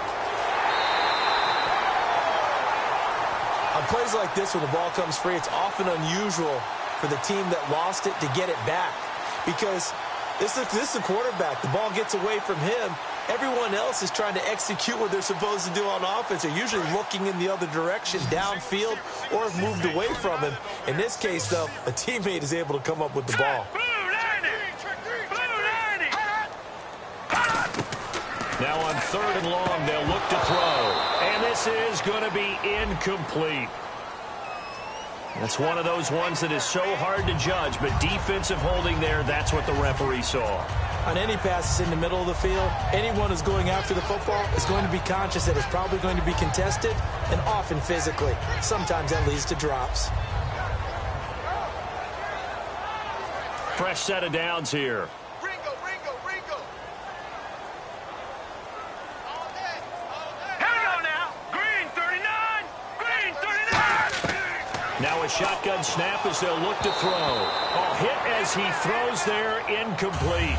On plays like this, when the ball comes free, it's often unusual for the team that lost it to get it back. Because this is the quarterback. The ball gets away from him. Everyone else is trying to execute what they're supposed to do on offense. They're usually looking in the other direction, downfield, or have moved away from him. In this case, though, a teammate is able to come up with the ball. Now on 3rd and long, they'll look to throw. And this is going to be incomplete. That's one of those ones that is so hard to judge, but defensive holding there, that's what the referee saw. On any passes in the middle of the field, anyone who's going after the football is going to be conscious that it's probably going to be contested, and often physically. Sometimes that leads to drops. Fresh set of downs here. Ringo. All day. Here we go now. Green 39. Green 39. Now a shotgun snap as they'll look to throw. Oh, hit as he throws there, incomplete.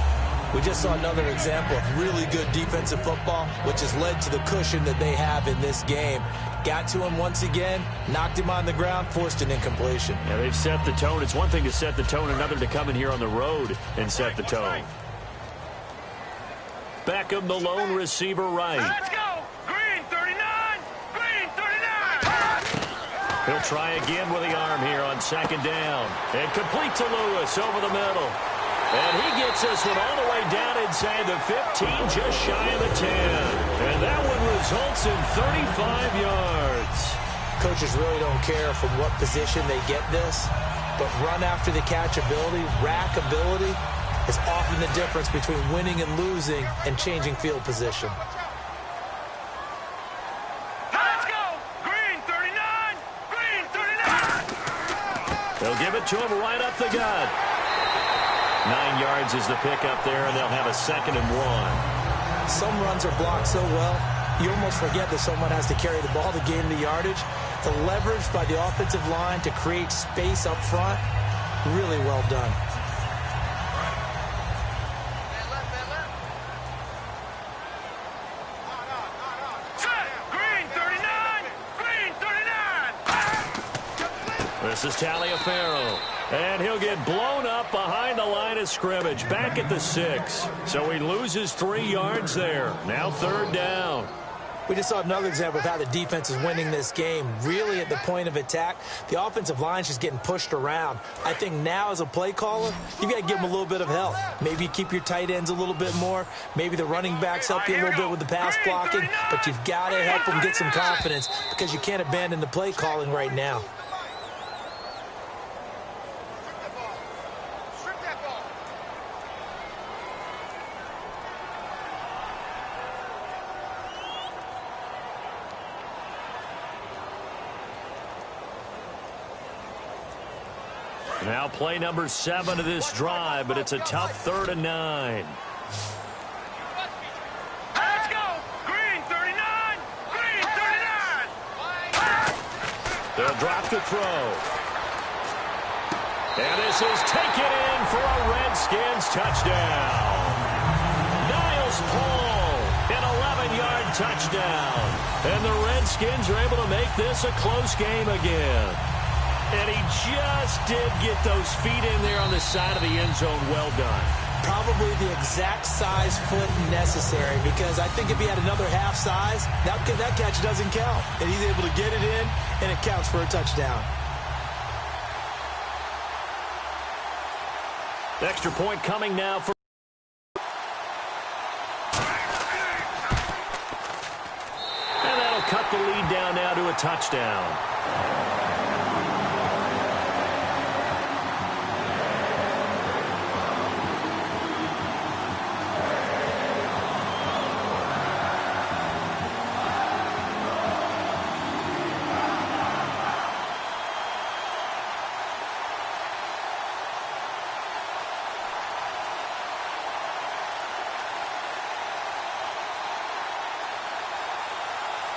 We just saw another example of really good defensive football, which has led to the cushion that they have in this game. Got to him once again, knocked him on the ground, forced an incompletion. Yeah, they've set the tone. It's one thing to set the tone, another to come in here on the road and set the tone. Beckham, the lone receiver right. Let's go. Green 39. Green 39. He'll try again with the arm here on 2nd down. And complete to Lewis over the middle. And he gets this one all the way down inside the 15, just shy of the 10. And that one results in 35 yards. Coaches really don't care from what position they get this, but run after the catch ability, rack ability, is often the difference between winning and losing and changing field position. Let's go. Green 39. Green 39. They'll give it to him right up the gut. 9 yards is the pickup there, and they'll have a 2nd and 1. Some runs are blocked so well, you almost forget that someone has to carry the ball to gain the yardage. The leverage by the offensive line to create space up front, really well done. Set. Green 39. Green 39. This is Taliaferro. And he'll get blown up behind the line of scrimmage, back at the 6. So he loses 3 yards there. Now 3rd down. We just saw another example of how the defense is winning this game. Really at the point of attack, the offensive line's just getting pushed around. I think now as a play caller, you've got to give them a little bit of help. Maybe you keep your tight ends a little bit more. Maybe the running backs help you a little bit with the pass blocking. But you've got to help them get some confidence because you can't abandon the play calling right now. Now play number 7 of this drive, but it's a tough 3rd and 9. Let's go. Green 39. Green 39. They'll drop the throw. And this is taken in for a Redskins touchdown. Niles Paul, an 11-yard touchdown. And the Redskins are able to make this a close game again. And he just did get those feet in there on the side of the end zone. Well done. Probably the exact size foot necessary, because I think if he had another half size, that catch doesn't count. And he's able to get it in, and it counts for a touchdown. Extra point coming now for... And that'll cut the lead down now to a touchdown.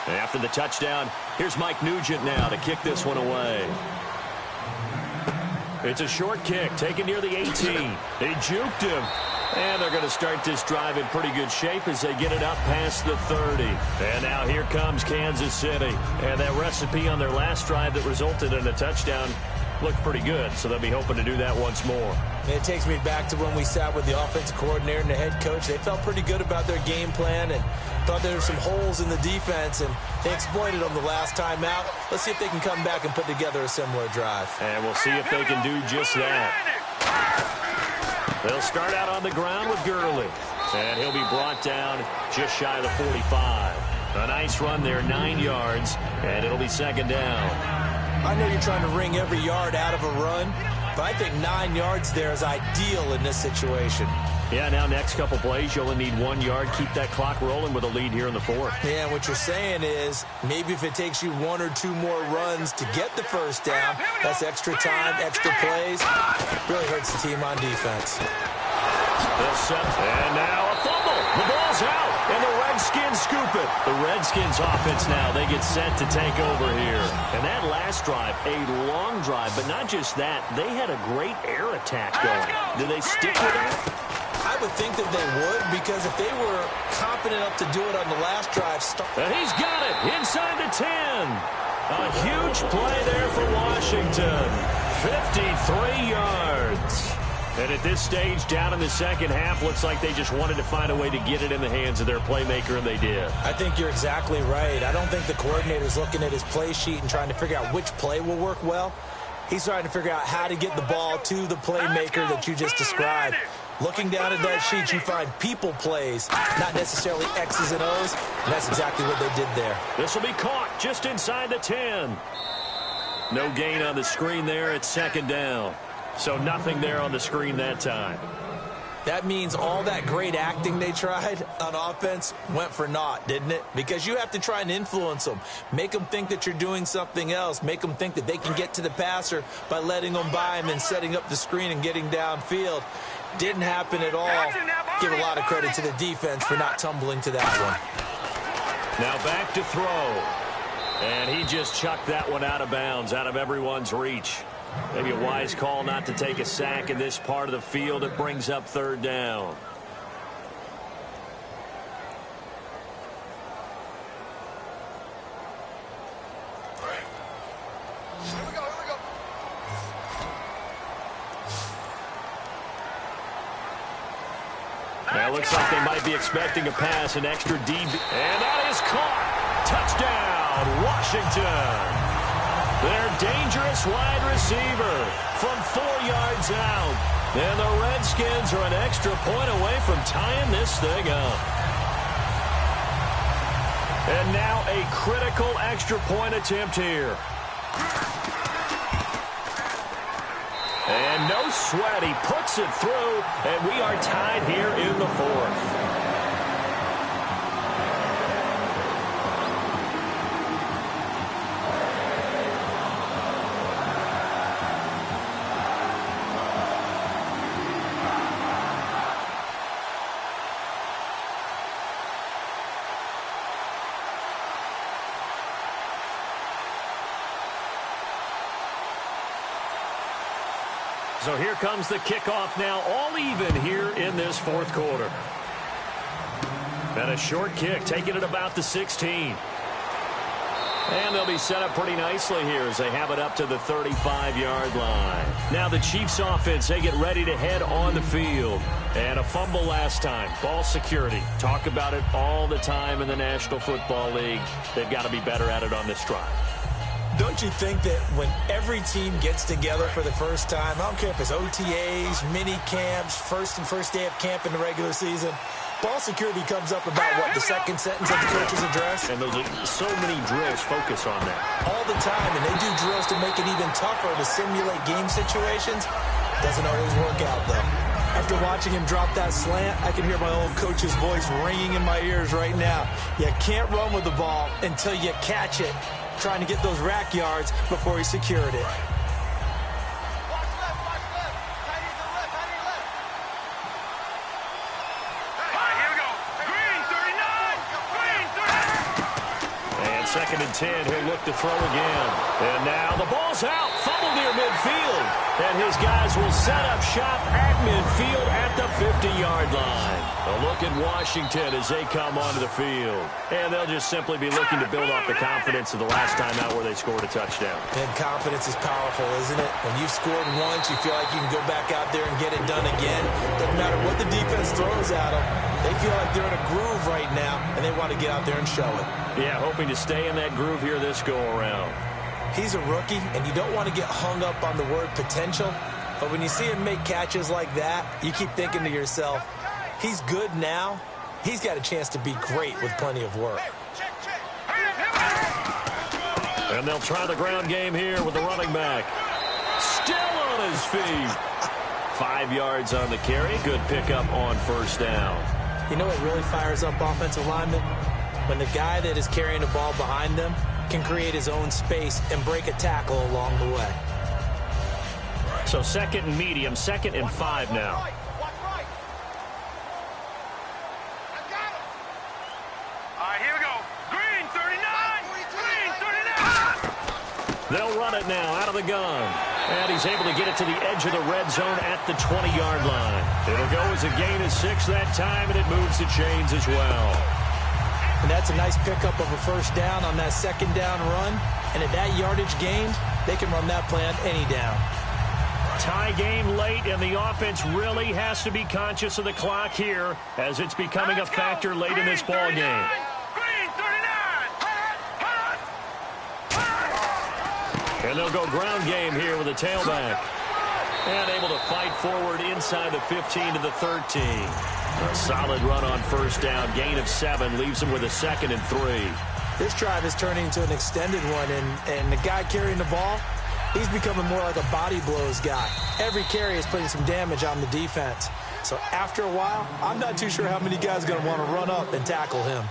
After the touchdown, here's Mike Nugent now to kick this one away. It's a short kick taken near the 18. They juked him. And they're going to start this drive in pretty good shape as they get it up past the 30. And now here comes Kansas City. And that recipe on their last drive that resulted in a touchdown looked pretty good, so they'll be hoping to do that once more. It takes me back to when we sat with the offensive coordinator and the head coach. They felt pretty good about their game plan and thought there were some holes in the defense, and they exploited them the last time out. Let's see if they can come back and put together a similar drive. And we'll see if they can do just that. They'll start out on the ground with Gurley. And he'll be brought down just shy of the 45. A nice run there, 9 yards, and it'll be second down. I know you're trying to wring every yard out of a run, but I think 9 yards there is ideal in this situation. Yeah, now next couple plays, you only need 1 yard. Keep that clock rolling with a lead here in the fourth. Yeah, and what you're saying is maybe if it takes you 1 or 2 more runs to get the first down, that's extra time, extra plays. Really hurts the team on defense. And now a fumble. The ball's out, and the Redskins scoop it. The Redskins offense now, they get set to take over here. And that last drive, a long drive, but not just that. They had a great air attack going. Do they stick with that? I would think that they would, because if they were competent enough to do it on the last drive. And he's got it inside the 10. A huge play there for Washington. 53 yards. And at this stage, down in the second half, looks like they just wanted to find a way to get it in the hands of their playmaker, and they did. I think you're exactly right. I don't think the coordinator's looking at his play sheet and trying to figure out which play will work well. He's trying to figure out how to get the ball to the playmaker that you just described. Looking down at that sheet, you find people plays, not necessarily X's and O's, and that's exactly what they did there. This will be caught just inside the 10. No gain on the screen there. It's second down. So nothing there on the screen that time. That means all that great acting they tried on offense went for naught, didn't it? Because you have to try and influence them. Make them think that you're doing something else. Make them think that they can get to the passer by letting them by him and setting up the screen and getting downfield. Didn't happen at all. Give a lot of credit to the defense for not tumbling to that one. Now back to throw. And he just chucked that one out of bounds, out of everyone's reach. Maybe a wise call not to take a sack in this part of the field. It brings up third down. Now it looks like they might be expecting a pass, an extra DB. And that is caught. Touchdown, Washington. Their dangerous wide receiver from 4 yards out. And the Redskins are an extra point away from tying this thing up. And now a critical extra point attempt here. And no sweat. He puts it through, and we are tied here in the fourth. So here comes the kickoff now, all even here in this fourth quarter. And a short kick, taking it about the 16. And they'll be set up pretty nicely here as they have it up to the 35-yard line. Now the Chiefs offense, they get ready to head on the field. And a fumble last time. Ball security. Talk about it all the time in the National Football League. They've got to be better at it on this drive. Don't you think that when every team gets together for the first time, I don't care if it's OTAs, mini camps, first day of camp in the regular season, ball security comes up about, what, the second sentence of the coach's address? And so many drills focus on that. All the time, and they do drills to make it even tougher to simulate game situations. Doesn't always work out, though. After watching him drop that slant, I can hear my old coach's voice ringing in my ears right now. You can't run with the ball until you catch it, trying to get those rack yards before he secured it. Second and 10, he'll look to throw again. And now the ball's out, fumble near midfield. And his guys will set up shop at midfield at the 50-yard line. A look at Washington as they come onto the field. And they'll just simply be looking to build off the confidence of the last time out where they scored a touchdown. And confidence is powerful, isn't it? When you've scored once, you feel like you can go back out there and get it done again. Doesn't matter what the defense throws at them. They feel like they're in a groove right now, and they want to get out there and show it. Yeah, hoping to stay in that groove here this go-around. He's a rookie, and you don't want to get hung up on the word potential. But when you see him make catches like that, you keep thinking to yourself, He's good now. He's got a chance to be great with plenty of work. And they'll try the ground game here with the running back. Still on his feet. 5 yards on the carry. Good pickup on first down. You know what really fires up offensive linemen? When the guy that is carrying the ball behind them can create his own space and break a tackle along the way. So 2nd and medium, 2nd and 5 now. They'll run it now out of the gun. And he's able to get it to the edge of the red zone at the 20-yard line. It'll go as a gain of 6 that time, and it moves the chains as well. And that's a nice pickup of a first down on that 2nd down run. And at that yardage gained, they can run that play on any down. Tie game late, and the offense really has to be conscious of the clock here as it's becoming a factor late in this ball game. And they'll go ground game here with a tailback. And able to fight forward inside the 15 to the 13. A solid run on first down. Gain of 7 leaves them with a 2nd and 3. This drive is turning into an extended one, and the guy carrying the ball, he's becoming more like a body blows guy. Every carry is putting some damage on the defense. So after a while, I'm not too sure how many guys are going to want to run up and tackle him.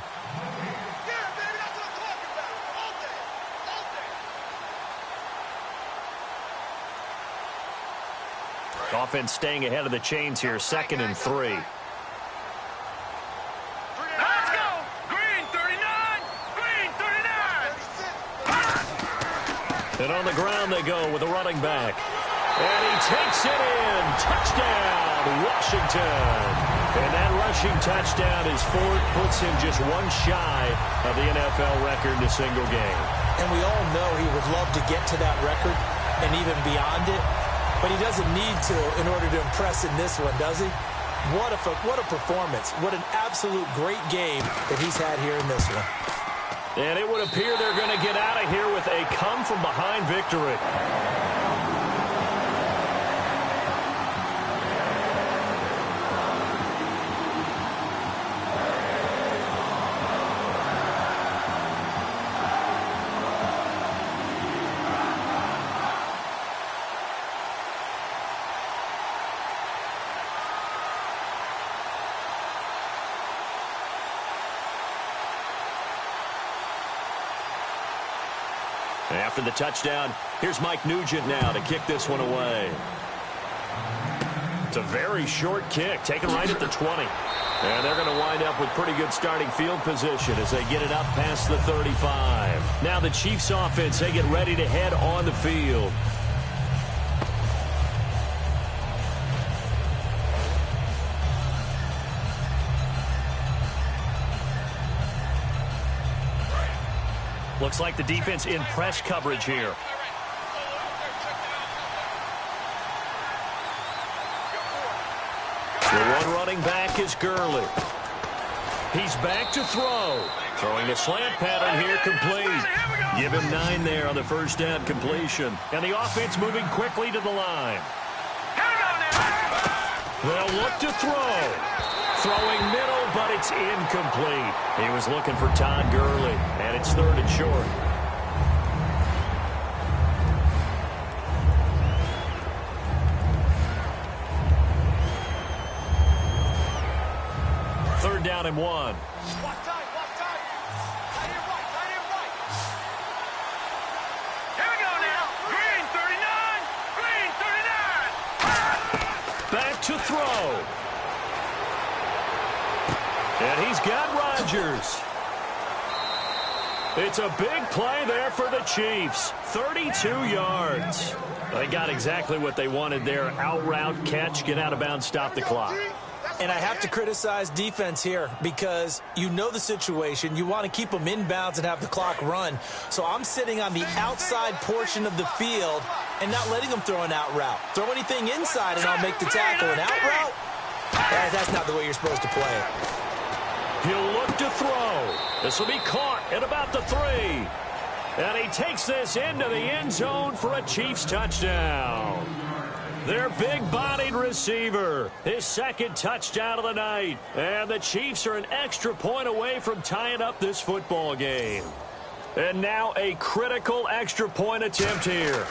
Offense staying ahead of the chains here, 2nd and 3. Let's go! Green 39! Green 39! And on the ground they go with a running back. And he takes it in. Touchdown, Washington. And that rushing touchdown is 4. Puts him just 1 shy of the NFL record in a single game. And we all know he would love to get to that record and even beyond it. But he doesn't need to in order to impress in this one, does he? What a performance. What an absolute great game that he's had here in this one. And it would appear they're going to get out of here with a come-from-behind victory. After the touchdown, here's Mike Nugent now to kick this one away. It's a very short kick, taken right at the 20. And they're going to wind up with pretty good starting field position as they get it up past the 35. Now the Chiefs offense, they get ready to head on the field. Looks like the defense in press coverage here. The one running back is Gurley. He's back to throw. Throwing a slant pattern here, complete. Give him 9 there on the first down completion. And the offense moving quickly to the line. They'll look to throw. Throwing middle, but it's incomplete. He was looking for Todd Gurley, and it's 3rd and short. Third down and 1. Here we go now. Green 39. Green 39. Back to throw. And he's got Rodgers. It's a big play there for the Chiefs. 32 yards. They got exactly what they wanted there. Out route, catch, get out of bounds, stop the clock. And I have to criticize defense here because you know the situation. You want to keep them inbounds and have the clock run. So I'm sitting on the outside portion of the field and not letting them throw an out route. Throw anything inside and I'll make the tackle. An out route? That's not the way you're supposed to play it. He'll look to throw. This will be caught at about the 3. And he takes this into the end zone for a Chiefs touchdown. Their big-bodied receiver. His second touchdown of the night. And the Chiefs are an extra point away from tying up this football game. And now a critical extra point attempt here.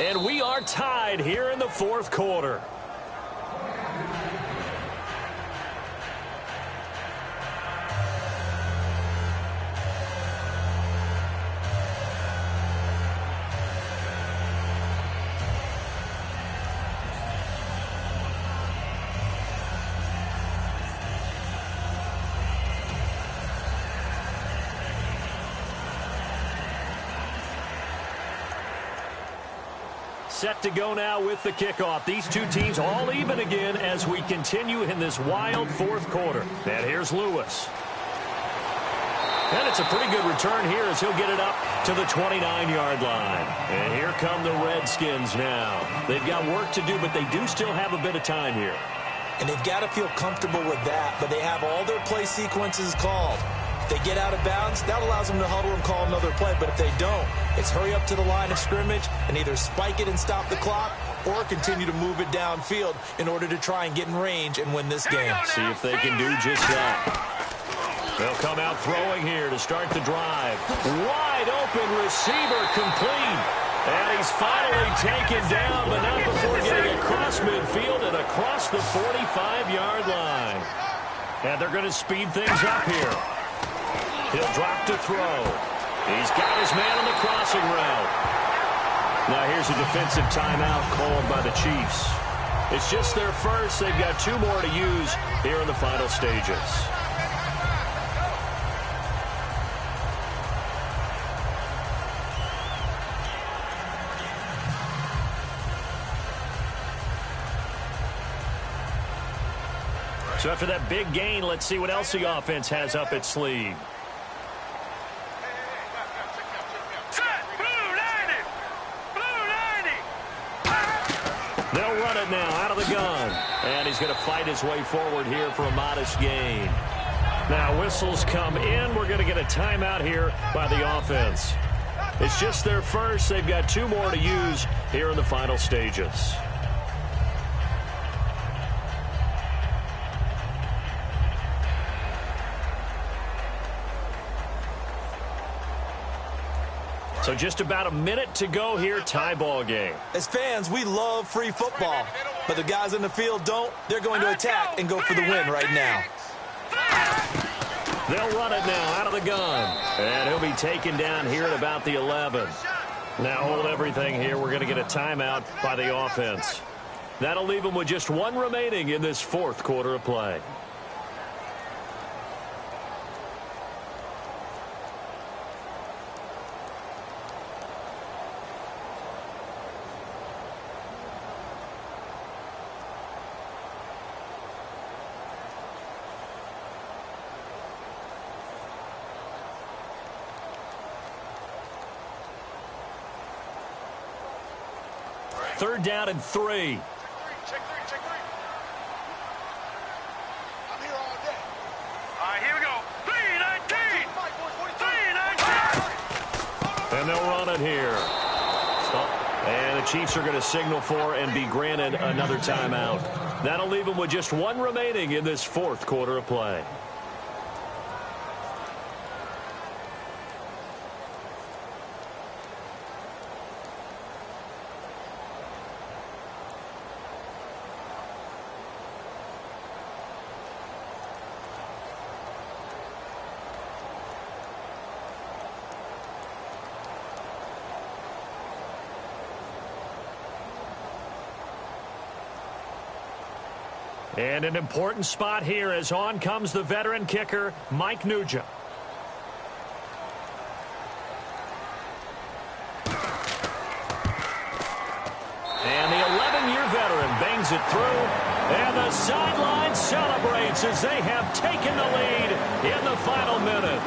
And we are tied here in the fourth quarter. Set to go now with the kickoff. These two teams all even again as we continue in this wild fourth quarter. And here's Lewis. And it's a pretty good return here as he'll get it up to the 29-yard line. And here come the Redskins now. They've got work to do, but they do still have a bit of time here. And they've got to feel comfortable with that, but they have all their play sequences called. If they get out of bounds, that allows them to huddle and call another play. But if they don't, it's hurry up to the line of scrimmage and either spike it and stop the clock or continue to move it downfield in order to try and get in range and win this game. See if they can do just that. They'll come out throwing here to start the drive. Wide open receiver complete. And he's finally taken down, but not before getting across midfield and across the 45-yard line. And they're going to speed things up here. He'll drop to throw. He's got his man on the crossing route. Now here's a defensive timeout called by the Chiefs. It's just their first. They've got two more to use here in the final stages. So after that big gain, let's see what else the offense has up its sleeve. They'll run it now out of the gun. And he's going to fight his way forward here for a modest gain. Now whistles come in. We're going to get a timeout here by the offense. It's just their first. They've got two more to use here in the final stages. So just about a minute to go here, tie ball game. As fans, we love free football, but the guys in the field don't. They're going to attack and go for the win right now. They'll run it now out of the gun. And he'll be taken down here at about the 11. Now hold everything here. We're going to get a timeout by the offense. That'll leave them with just one remaining in this fourth quarter of play. Third down and 3. Check three. I'm here all day. All right, here we go. 3-19. 3-19. And they'll run it here. And the Chiefs are going to signal for and be granted another timeout. That'll leave them with just one remaining in this fourth quarter of play. And an important spot here as on comes the veteran kicker, Mike Nugent. And the 11-year veteran bangs it through. And the sideline celebrates as they have taken the lead in the final minute.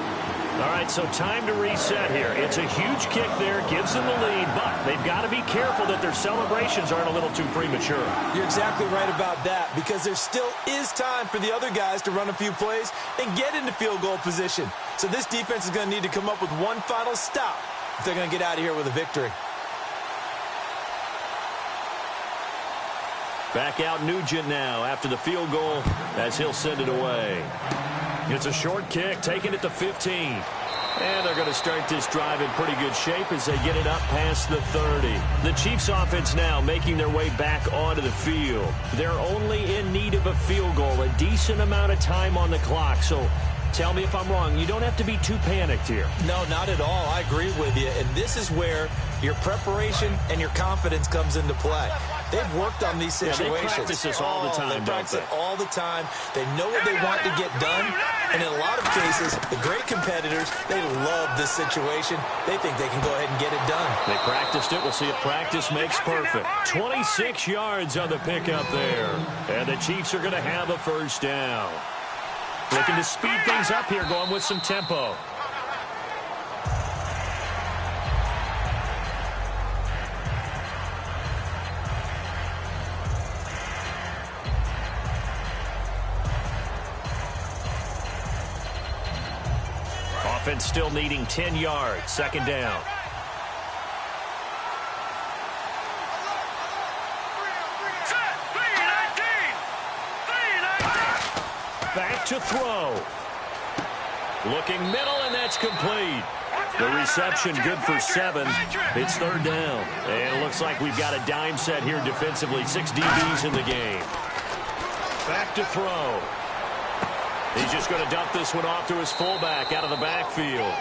All right, so time to reset here. It's a huge kick there, gives them the lead, but they've got to be careful that their celebrations aren't a little too premature. You're exactly right about that, because there still is time for the other guys to run a few plays and get into field goal position. So this defense is going to need to come up with one final stop if they're going to get out of here with a victory. Back out Nugent now after the field goal as he'll send it away. It's a short kick, taking it to 15. And they're going to start this drive in pretty good shape as they get it up past the 30. The Chiefs offense now making their way back onto the field. They're only in need of a field goal, a decent amount of time on the clock. So tell me if I'm wrong. You don't have to be too panicked here. No, not at all. I agree with you. And this is where your preparation and your confidence comes into play. They've worked on these situations. Yeah, they practice this all the time, They practice it all the time. They know what they want to get done. And in a lot of cases, the great competitors, they love this situation. They think they can go ahead and get it done. They practiced it. We'll see if practice makes perfect. 26 yards on the pickup there. And the Chiefs are going to have a first down. Looking to speed things up here, going with some tempo. Offense still needing 10 yards. Second down. Back to throw. Looking middle, and that's complete. The reception good for 7. It's third down. And it looks like we've got a dime set here defensively. 6 DBs in the game. Back to throw. He's just going to dump this one off to his fullback out of the backfield.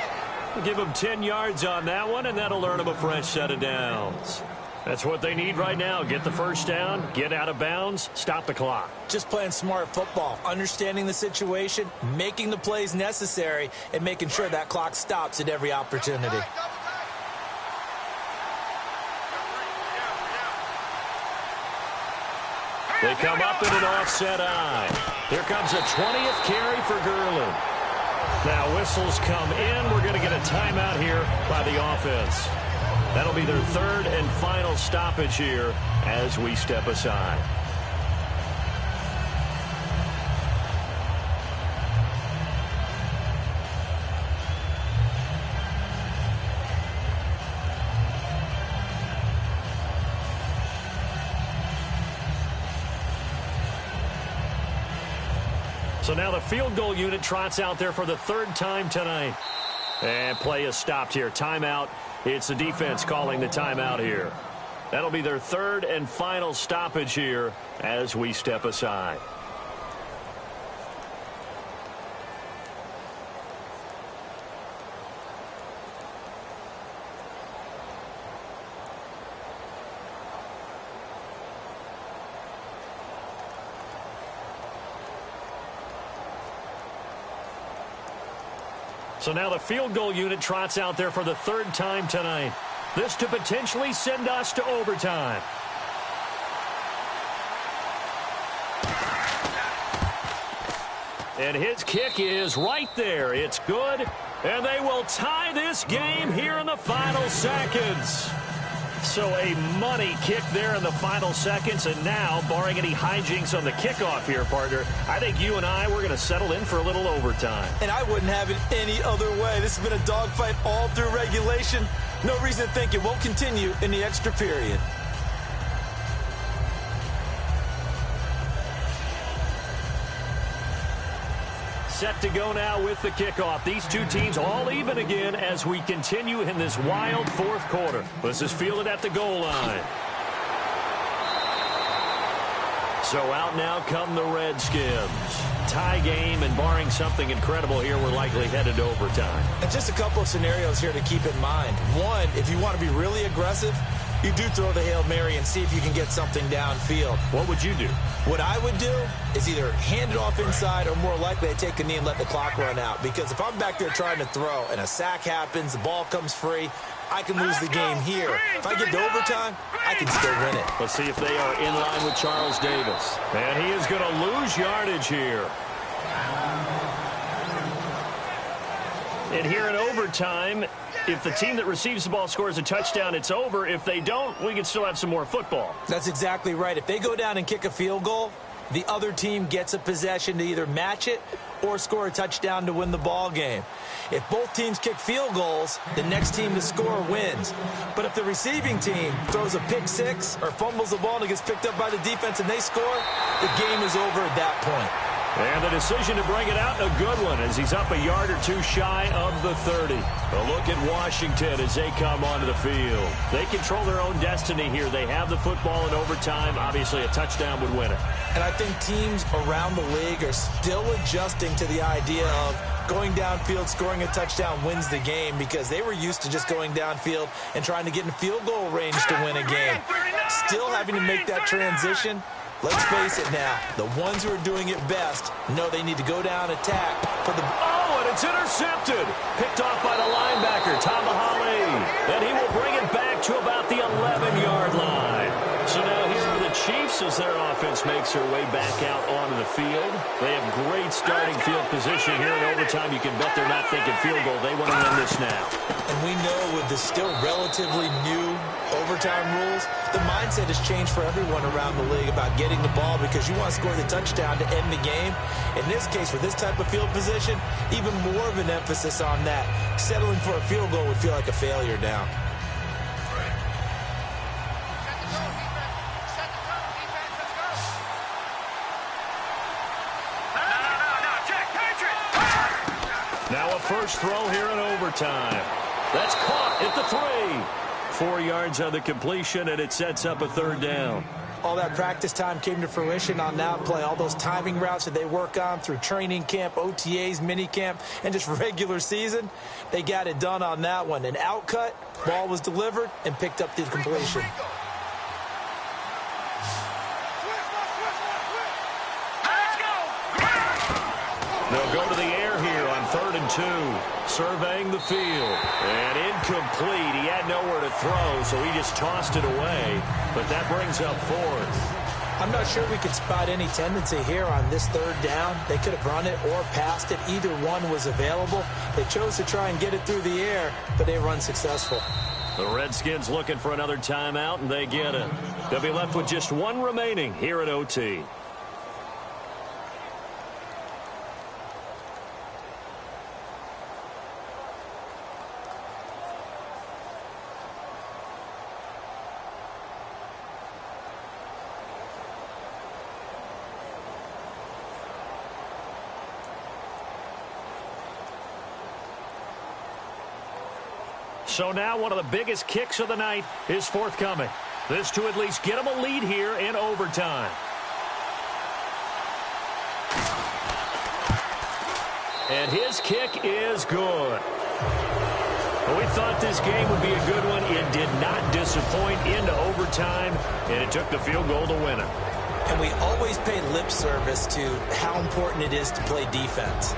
We'll give him 10 yards on that one, and that'll earn him a fresh set of downs. That's what they need right now. Get the first down, get out of bounds, stop the clock. Just playing smart football, understanding the situation, making the plays necessary, and making sure that clock stops at every opportunity. They come up in an offset eye. Here comes a 20th carry for Gurley. Now whistles come in. We're going to get a timeout here by the offense. That'll be their third and final stoppage here as we step aside. So now the field goal unit trots out there for the third time tonight. And play is stopped here. Timeout. It's the defense calling the timeout here. That'll be their third and final stoppage here as we step aside. So now the field goal unit trots out there for the third time tonight. This to potentially send us to overtime. And his kick is right there. It's good. And they will tie this game here in the final seconds. So a money kick there in the final seconds. And now, barring any hijinks on the kickoff here, partner, I think you and I, we're going to settle in for a little overtime. And I wouldn't have it any other way. This has been a dogfight all through regulation. No reason to think it won't continue in the extra period. Set to go now with the kickoff. These two teams all even again as we continue in this wild fourth quarter. This is fielded at the goal line. So out now come the Redskins. Tie game, and barring something incredible here, we're likely headed to overtime. And just a couple of scenarios here to keep in mind. One, if you want to be really aggressive, you do throw the Hail Mary and see if you can get something downfield. What would you do? What I would do is either hand it off inside or more likely I take a knee and let the clock run out. Because if I'm back there trying to throw and a sack happens, the ball comes free, I can lose the game here. If I get to overtime, I can still win it. Let's see if they are in line with Charles Davis. And he is going to lose yardage here. And here in overtime, if the team that receives the ball scores a touchdown, it's over. If they don't, we can still have some more football. That's exactly right. If they go down and kick a field goal, the other team gets a possession to either match it or score a touchdown to win the ball game. If both teams kick field goals, the next team to score wins. But if the receiving team throws a pick six or fumbles the ball and it gets picked up by the defense and they score, the game is over at that point. And the decision to bring it out, a good one, as he's up a yard or two shy of the 30. A look at Washington as they come onto the field. They control their own destiny here. They have the football in overtime. Obviously, a touchdown would win it. And I think teams around the league are still adjusting to the idea of going downfield, scoring a touchdown wins the game, because they were used to just going downfield and trying to get in field goal range to win a game. Still having to make that transition. Let's face it now, the ones who are doing it best know they need to go down, attack for the... Oh, and it's intercepted. Picked off by the linebacker, Tamahali. And he will bring it back to about the 11-yard line. So now here are the Chiefs as their offense makes their way back out onto the field. They have great starting field position here in overtime. You can bet they're not thinking field goal. They want to win this now. And we know with the still relatively new overtime rules, the mindset has changed for everyone around the league about getting the ball, because you want to score the touchdown to end the game. In this case, for this type of field position, even more of an emphasis on that. Settling for a field goal would feel like a failure now. Now a first throw here in overtime. That's caught at the 3. 4 yards on the completion, and it sets up a third down. All that practice time came to fruition on that play. All those timing routes that they work on through training camp, OTAs, minicamp, and just regular season, they got it done on that one. An outcut, ball was delivered, and picked up the completion. They'll go to the air here on 3rd and 2. Surveying the field. And incomplete. He had nowhere to throw, so he just tossed it away. But that brings up 4th. I'm not sure we could spot any tendency here on this 3rd down. They could have run it or passed it. Either one was available. They chose to try and get it through the air, but they were unsuccessful. The Redskins looking for another timeout, and they get it. They'll be left with just one remaining here at OT. So now one of the biggest kicks of the night is forthcoming. This to at least get them a lead here in overtime. And his kick is good. Well, we thought this game would be a good one. It did not disappoint into overtime, and it took the field goal to win it. And we always pay lip service to how important it is to play defense.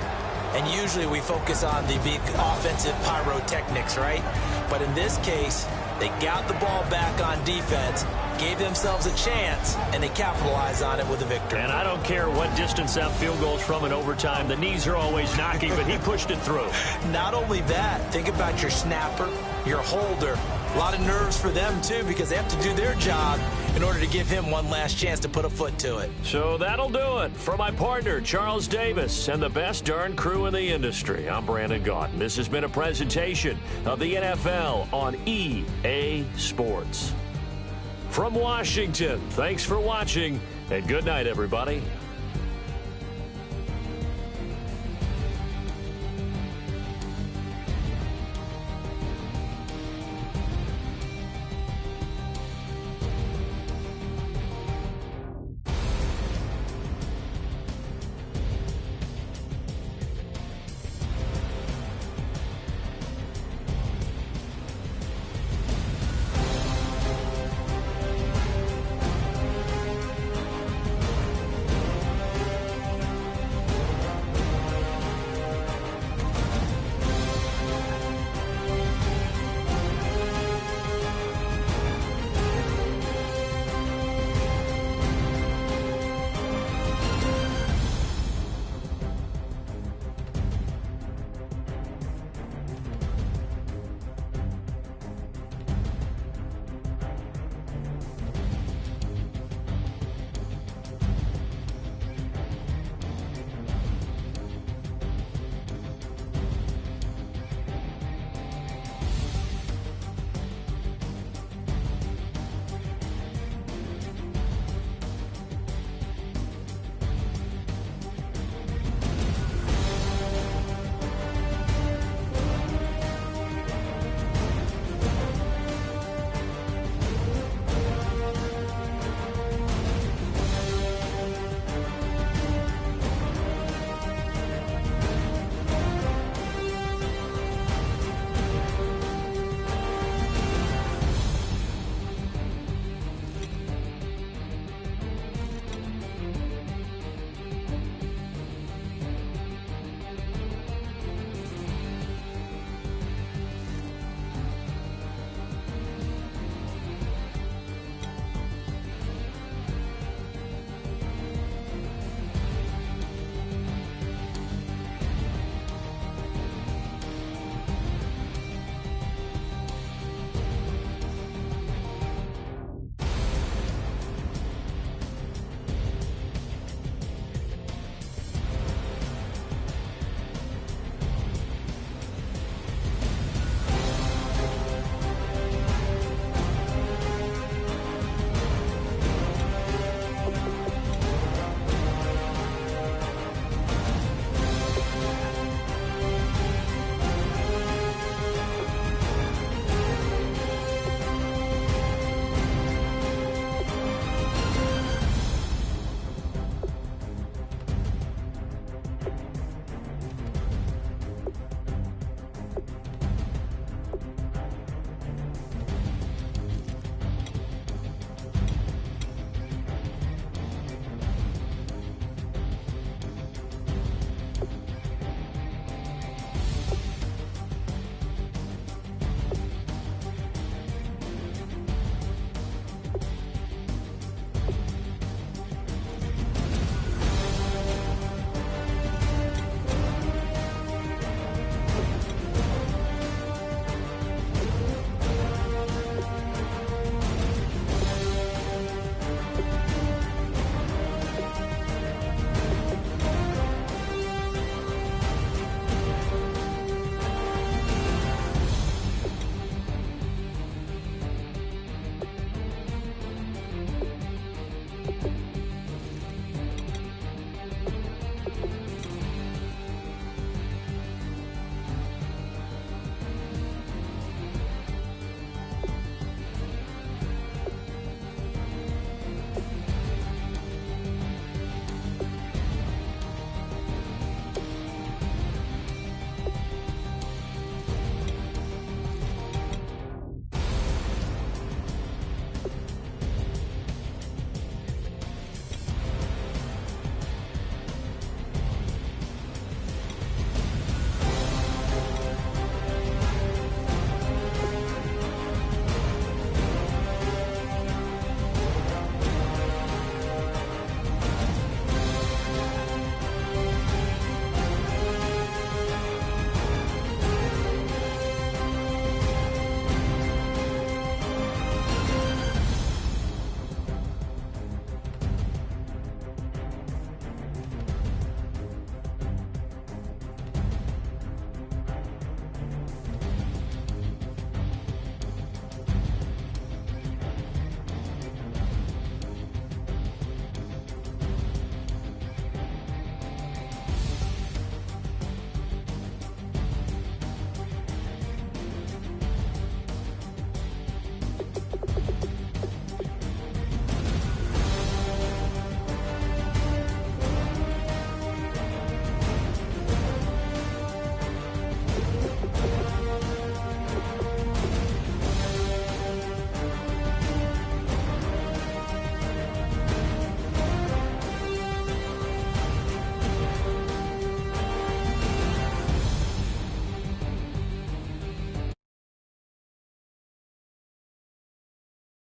And usually we focus on the big offensive pyrotechnics, right? But in this case, they got the ball back on defense, gave themselves a chance, and they capitalized on it with a victory. And I don't care what distance that field goes from in overtime. The knees are always knocking, but he pushed it through. Not only that, think about your snapper, your holder. A lot of nerves for them, too, because they have to do their job in order to give him one last chance to put a foot to it. So that'll do it. For my partner, Charles Davis, and the best darn crew in the industry, I'm Brandon Gaudin. This has been a presentation of the NFL on EA Sports. From Washington, thanks for watching, and good night, everybody.